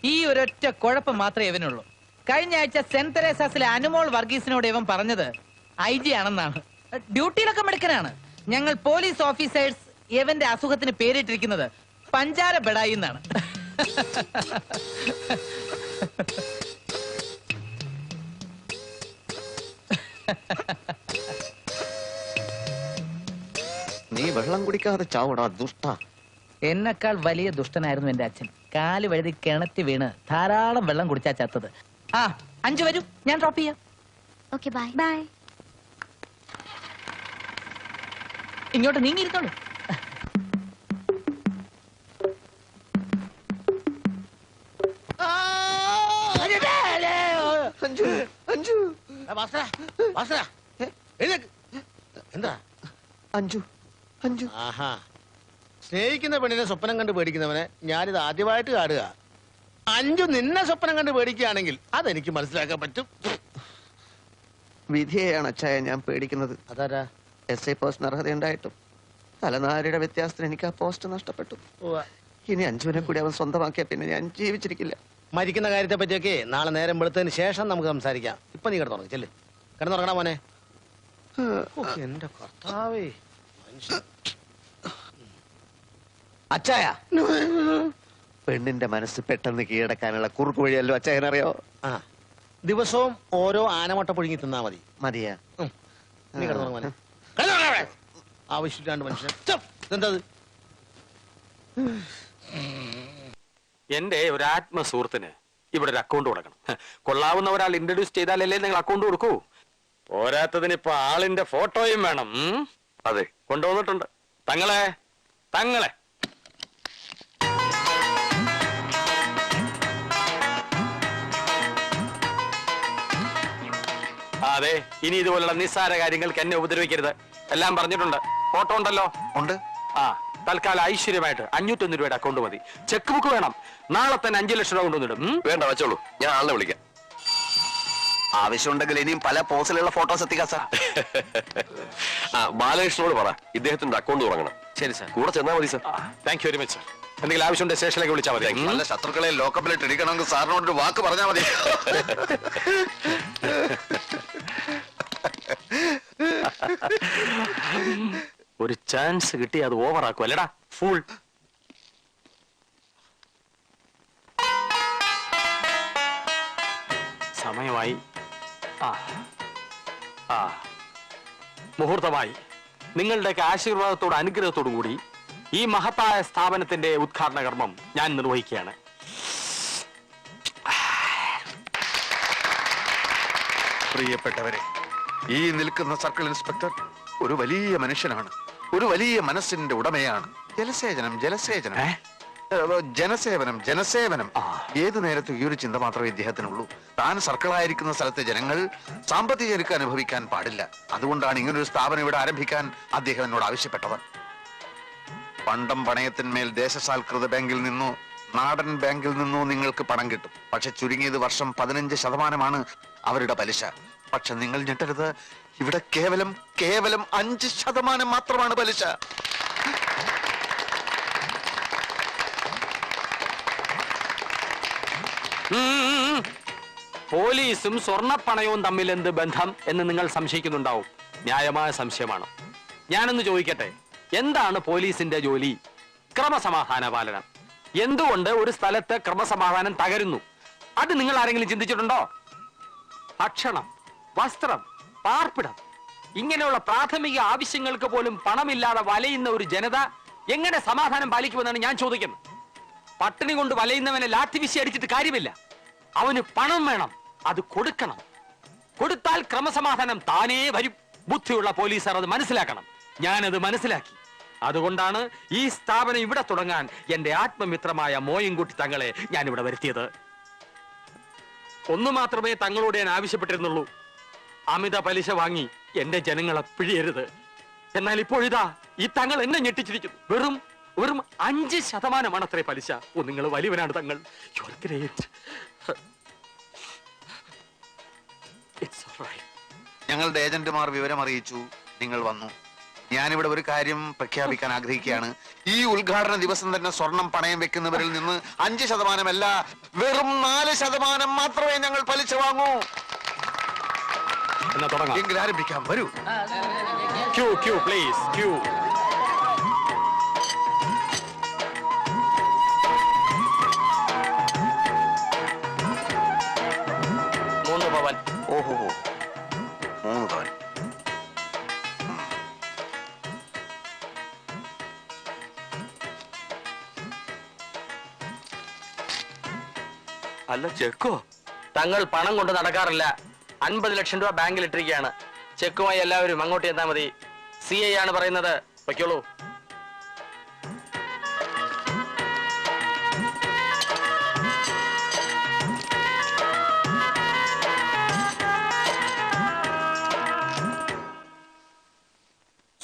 ഈ ഒരൊറ്റ കുഴപ്പം മാത്രമേ ഇവനുള്ളൂ. കഴിഞ്ഞ ആഴ്ച സെന്റ് തെരേസാസിലെ അനുമോൾ വർഗീസിനോട് ഇവൻ പറഞ്ഞത് IG ആണെന്നാണ്. ഡ്യൂട്ടിയിലൊക്കെ മിടുക്കനാണ്. ഞങ്ങൾ പോലീസ് ഓഫീസേഴ്സ് ഇവന്റെ അസുഖത്തിന് പേരിട്ടിരിക്കുന്നത് പഞ്ചാര ബെടായി എന്നാണ്. നീ വെള്ളം കുടിക്കാതെ ചാവടാ ദുഷ്ട. എന്നെക്കാൾ വലിയ ദുഷ്ടനായിരുന്നു എന്റെ അച്ഛൻ. കാല് വഴുതി കിണറ്റി വീണ് ധാരാളം വെള്ളം കുടിച്ചാ ചത്തത്. ആ അഞ്ചു വരൂ, ഞാൻ ഡ്രോപ്പ് ചെയ്യാം. Okay bye bye. ഇങ്ങോട്ട് നീങ്ങിയിരുന്നോളൂ. എന്താ അഞ്ചു അഞ്ചു ആഹാ, സ്നേഹിക്കുന്ന പെണ്ണിനെ സ്വപ്നം കണ്ട് പേടിക്കുന്നവനെ ഞാനിത് ആദ്യമായിട്ട് കാണുക. അഞ്ചു നിന്നെ സ്വപ്നം കണ്ട് പേടിക്കുകയാണെങ്കിൽ അതെനിക്ക് മനസ്സിലാക്കാൻ പറ്റും. വിധിയെയാണ് അച്ചായ ഞാൻ പേടിക്കുന്നത്. അതാരാ? SI പോസ്റ്റിന് അർഹതയുണ്ടായിട്ടും തലനാരിയുടെ വ്യത്യാസത്തിന് എനിക്ക് ആ പോസ്റ്റ് നഷ്ടപ്പെട്ടു. ഇനി അഞ്ചുവിനെ കൂടി അവൻ സ്വന്തമാക്കിയ പിന്നെ ഞാൻ ജീവിച്ചിരിക്കില്ല. മരിക്കുന്ന കാര്യത്തെ പറ്റിയൊക്കെ നാളെ നേരം വെളുത്തതിന് ശേഷം നമുക്ക് സംസാരിക്കാം. ഇപ്പൊ നീ കിടന്നുറങ്ങി ചെല്ല്. കിടന്നുറങ്ങണ മോനെ. എന്റെ കർത്താവേ, അച്ചായ പെണ്ണിന്റെ മനസ്സ് പെട്ടെന്ന് കീഴടക്കാനുള്ള കുറുക്കു വഴിയല്ലോ അച്ചായനറിയോ? ആ, ദിവസവും ഓരോ ആനമുട്ട പുഴുങ്ങി തിന്നാ മതി. മതിയാ? നീ കിടന്നുറങ്ങ. ആവശ്യമില്ലാണ്ട് മനുഷ്യൻ എന്താ? എന്റെ ഒരു ആത്മസുഹൃത്തിന് ഇവിടെ ഒരു അക്കൗണ്ട് കൊടുക്കണം. കൊള്ളാവുന്ന ഒരാൾ ഇൻട്രൊഡ്യൂസ് ചെയ്താലല്ലേ നിങ്ങൾ അക്കൗണ്ട് കൊടുക്കൂ. പോരാത്തതിന് ഇപ്പൊ ആളിന്റെ ഫോട്ടോയും വേണം. അതെ, കൊണ്ടുവന്നിട്ടുണ്ട്. തങ്ങളെ തങ്ങളെ അതെ, ഇനി ഇതുപോലുള്ള നിസ്സാര കാര്യങ്ങൾക്ക് എന്നെ ഉപദ്രവിക്കരുത്. എല്ലാം പറഞ്ഞിട്ടുണ്ട്. ഫോട്ടോ ഉണ്ടല്ലോ? ഉണ്ട്. ആ, തൽക്കാലം ഐശ്വര്യമായിട്ട് 501 രൂപയുടെ അക്കൗണ്ട് മതി. ചെക്ക് ബുക്ക് വേണം. നാളെ തന്നെ 5 ലക്ഷം രൂപ കൊണ്ടുവന്നിടും. വേണ്ട, വെച്ചോളൂ, ഞാൻ ആളിനെ വിളിക്കാം. ആവശ്യമുണ്ടെങ്കിൽ ഇനിയും പല പോസിലുള്ള ഫോട്ടോസ് എത്തിക്കാം സാർ. ബാലകൃഷ്ണനോട് പറ, ഇദ്ദേഹത്തിന്റെ അക്കൗണ്ട് തുടങ്ങണം. ശരി സാർ, കൂടെ ചെന്നാൽ മതി sir. Thank you very much sir. എന്തെങ്കിലും ആവശ്യമുണ്ട് സ്റ്റേഷനിലേക്ക് വിളിച്ചാൽ മതി. നല്ല ശത്രുക്കളെ ലോക്കപ്പിലിട്ട് ഇരിക്കണമെങ്കിൽ സാറിനോടൊരു വാക്ക് പറഞ്ഞാൽ മതി. ഒരു ചാൻസ് കിട്ടി അത് ഓവറാക്കും അല്ലടാ ഫുൾ. സമയമായി. മുഹൂർത്തമായി. നിങ്ങളുടെയൊക്കെ ആശീർവാദത്തോടും അനുഗ്രഹത്തോടും കൂടി ഈ മഹത്തായ സ്ഥാപനത്തിന്റെ ഉദ്ഘാടന കർമ്മം ഞാൻ നിർവഹിക്കുകയാണ്. പ്രിയപ്പെട്ടവരെ, ഈ നിൽക്കുന്ന സർക്കിൾ ഇൻസ്പെക്ടർ ഒരു വലിയ മനുഷ്യനാണ്, ഒരു വലിയ മനസ്സിന്റെ ഉടമയാണ്. ജലസേചനം ജലസേചനം ജനസേവനം ജനസേവനം ഏതു നേരത്തും ഈ ഒരു ചിന്ത മാത്രമേ ഇദ്ദേഹത്തിനുള്ളൂ. താൻ സർക്കിളായിരിക്കുന്ന സ്ഥലത്തെ ജനങ്ങൾ സാമ്പത്തിക ഞെരുക്ക് അനുഭവിക്കാൻ പാടില്ല. അതുകൊണ്ടാണ് ഇങ്ങനൊരു സ്ഥാപനം ഇവിടെ ആരംഭിക്കാൻ അദ്ദേഹം എന്നോട് ആവശ്യപ്പെട്ടത്. പണ്ടം പണയത്തിന്മേൽ ദേശസാൽകൃത ബാങ്കിൽ നിന്നോ നാടൻ ബാങ്കിൽ നിന്നോ നിങ്ങൾക്ക് പണം കിട്ടും. പക്ഷെ ചുരുങ്ങിയത് വർഷം 15% അവരുടെ പലിശ. പക്ഷെ നിങ്ങൾ ഞെട്ടരുത്, ഇവിടെ കേവലം 5% മാത്രമാണ് പലിശ. പോലീസും സ്വർണ്ണപ്പണയവും തമ്മിൽ എന്ത് ബന്ധം എന്ന് നിങ്ങൾ സംശയിക്കുന്നുണ്ടാവും. ന്യായമായ സംശയമാണ്. ഞാനൊന്ന് ചോദിക്കട്ടെ, എന്താണ് പോലീസിന്റെ ജോലി? ക്രമസമാധാന പാലനം. എന്തുകൊണ്ട് ഒരു സ്ഥലത്ത് ക്രമസമാധാനം തകരുന്നു? അത് നിങ്ങൾ ആരെങ്കിലും ചിന്തിച്ചിട്ടുണ്ടോ? ഭക്ഷണം, വസ്ത്രം, പാർപ്പിടം, ഇങ്ങനെയുള്ള പ്രാഥമിക ആവശ്യങ്ങൾക്ക് പോലും പണമില്ലാതെ വലയുന്ന ഒരു ജനത എങ്ങനെ സമാധാനം പാലിക്കുമെന്നാണ് ഞാൻ ചോദിക്കുന്നത്. പട്ടിണി കൊണ്ട് വലയുന്നവനെ ലാത്തി വീശി അടിച്ചിട്ട് കാര്യമില്ല. അവന് പണം വേണം, അത് കൊടുക്കണം. കൊടുത്താൽ ക്രമസമാധാനം താനേ വരും. ബുദ്ധിയുള്ള പോലീസുകാർ അത് മനസ്സിലാക്കണം. ഞാനത് മനസ്സിലാക്കി. അതുകൊണ്ടാണ് ഈ സ്ഥാപനം ഇവിടെ തുടങ്ങാൻ എന്റെ ആത്മമിത്രമായ മോയിൻകുട്ടി തങ്ങളെ ഞാൻ ഇവിടെ വരുത്തിയത്. ഒന്നു മാത്രമേ തങ്ങളോട് ഞാൻ ആവശ്യപ്പെട്ടിരുന്നുള്ളൂ, അമിത പലിശ വാങ്ങി എന്റെ ജനങ്ങളെ പിഴിയരുത്. എന്നാൽ ഇപ്പോഴിതാ ഈ തങ്ങൾ എന്നെ ഞെട്ടിച്ചിരിക്കുന്നു. വെറും 5% അത്രേ പലിശ. നിങ്ങൾ വലിയവനാണ് തങ്ങൾ. You are great. It's alright. ഞങ്ങളുടെ ഏജന്റുമാർ വിവരം അറിയിച്ചു, നിങ്ങൾ വന്നു. ഞാനിവിടെ ഒരു കാര്യം പ്രഖ്യാപിക്കാൻ ആഗ്രഹിക്കുകയാണ്. ഈ ഉദ്ഘാടന ദിവസം തന്നെ സ്വർണം പണയം വെക്കുന്നവരിൽ നിന്ന് 5% അല്ല, വെറും 4% മാത്രമേ ഞങ്ങൾ പലിശ വാങ്ങൂ. എങ്കിൽ ആരംഭിക്കാം. വരൂ. Queue please, queue. ഓഹോ, 3 പവൻ. അല്ല ചെക്കോ, തങ്ങൾ പണം കൊണ്ട് നടക്കാറില്ല. 50 ലക്ഷം രൂപ ബാങ്കിൽ ഇട്ടിരിക്കുകയാണ്. ചെക്കുമായി എല്ലാവരും അങ്ങോട്ട് ചെന്നാൽ മതി. CI ആണ് പറയുന്നത്. വയ്ക്കോളൂ.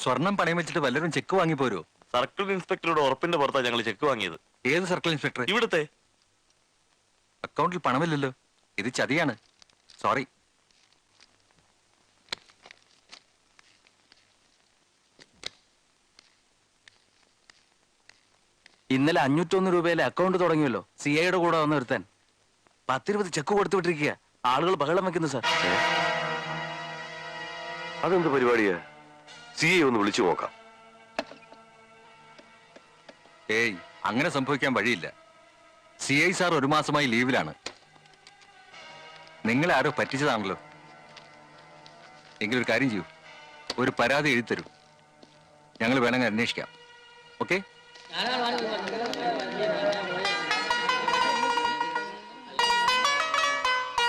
സ്വർണം പണയം വെച്ചിട്ട് വല്ലവരും ചെക്ക് വാങ്ങി പോരോ? സർക്കിൾ ഇൻസ്പെക്ടറുടെ ഉറപ്പിന്റെ പുറത്താണ് ഞങ്ങൾ ചെക്ക് വാങ്ങിയത്. ഏത് സർക്കിൾ ഇൻസ്പെക്ടർ? ഇവിടുത്തെ. അക്കൗണ്ടിൽ പണമില്ലല്ലോ. ഇത് ചതിയാണ്. സോറി. ഇന്നലെ 501 രൂപയിലെ അക്കൗണ്ട് തുടങ്ങിയല്ലോ. CIയുടെ കൂടെ വന്ന് ഒരുത്താൻ 10-20 ചെക്ക് കൊടുത്തു വിട്ടിരിക്കുക. ആളുകൾ ബഹളം വെക്കുന്നു സാർ. അതെന്ത് പരിപാടിയാ? CI ഒന്ന് വിളിച്ചു നോക്കാം. ഏയ്, അങ്ങനെ സംഭവിക്കാൻ വഴിയില്ല. CI സാർ 1 മാസമായി ലീവിലാണ്. നിങ്ങളെ ആരോ പറ്റിച്ചതാണല്ലോ. എങ്കിലൊരു കാര്യം ചെയ്യൂ, ഒരു പരാതി എഴുതി തരൂ. ഞങ്ങൾ വേണമെങ്കിൽ അന്വേഷിക്കാം. ഓക്കെ?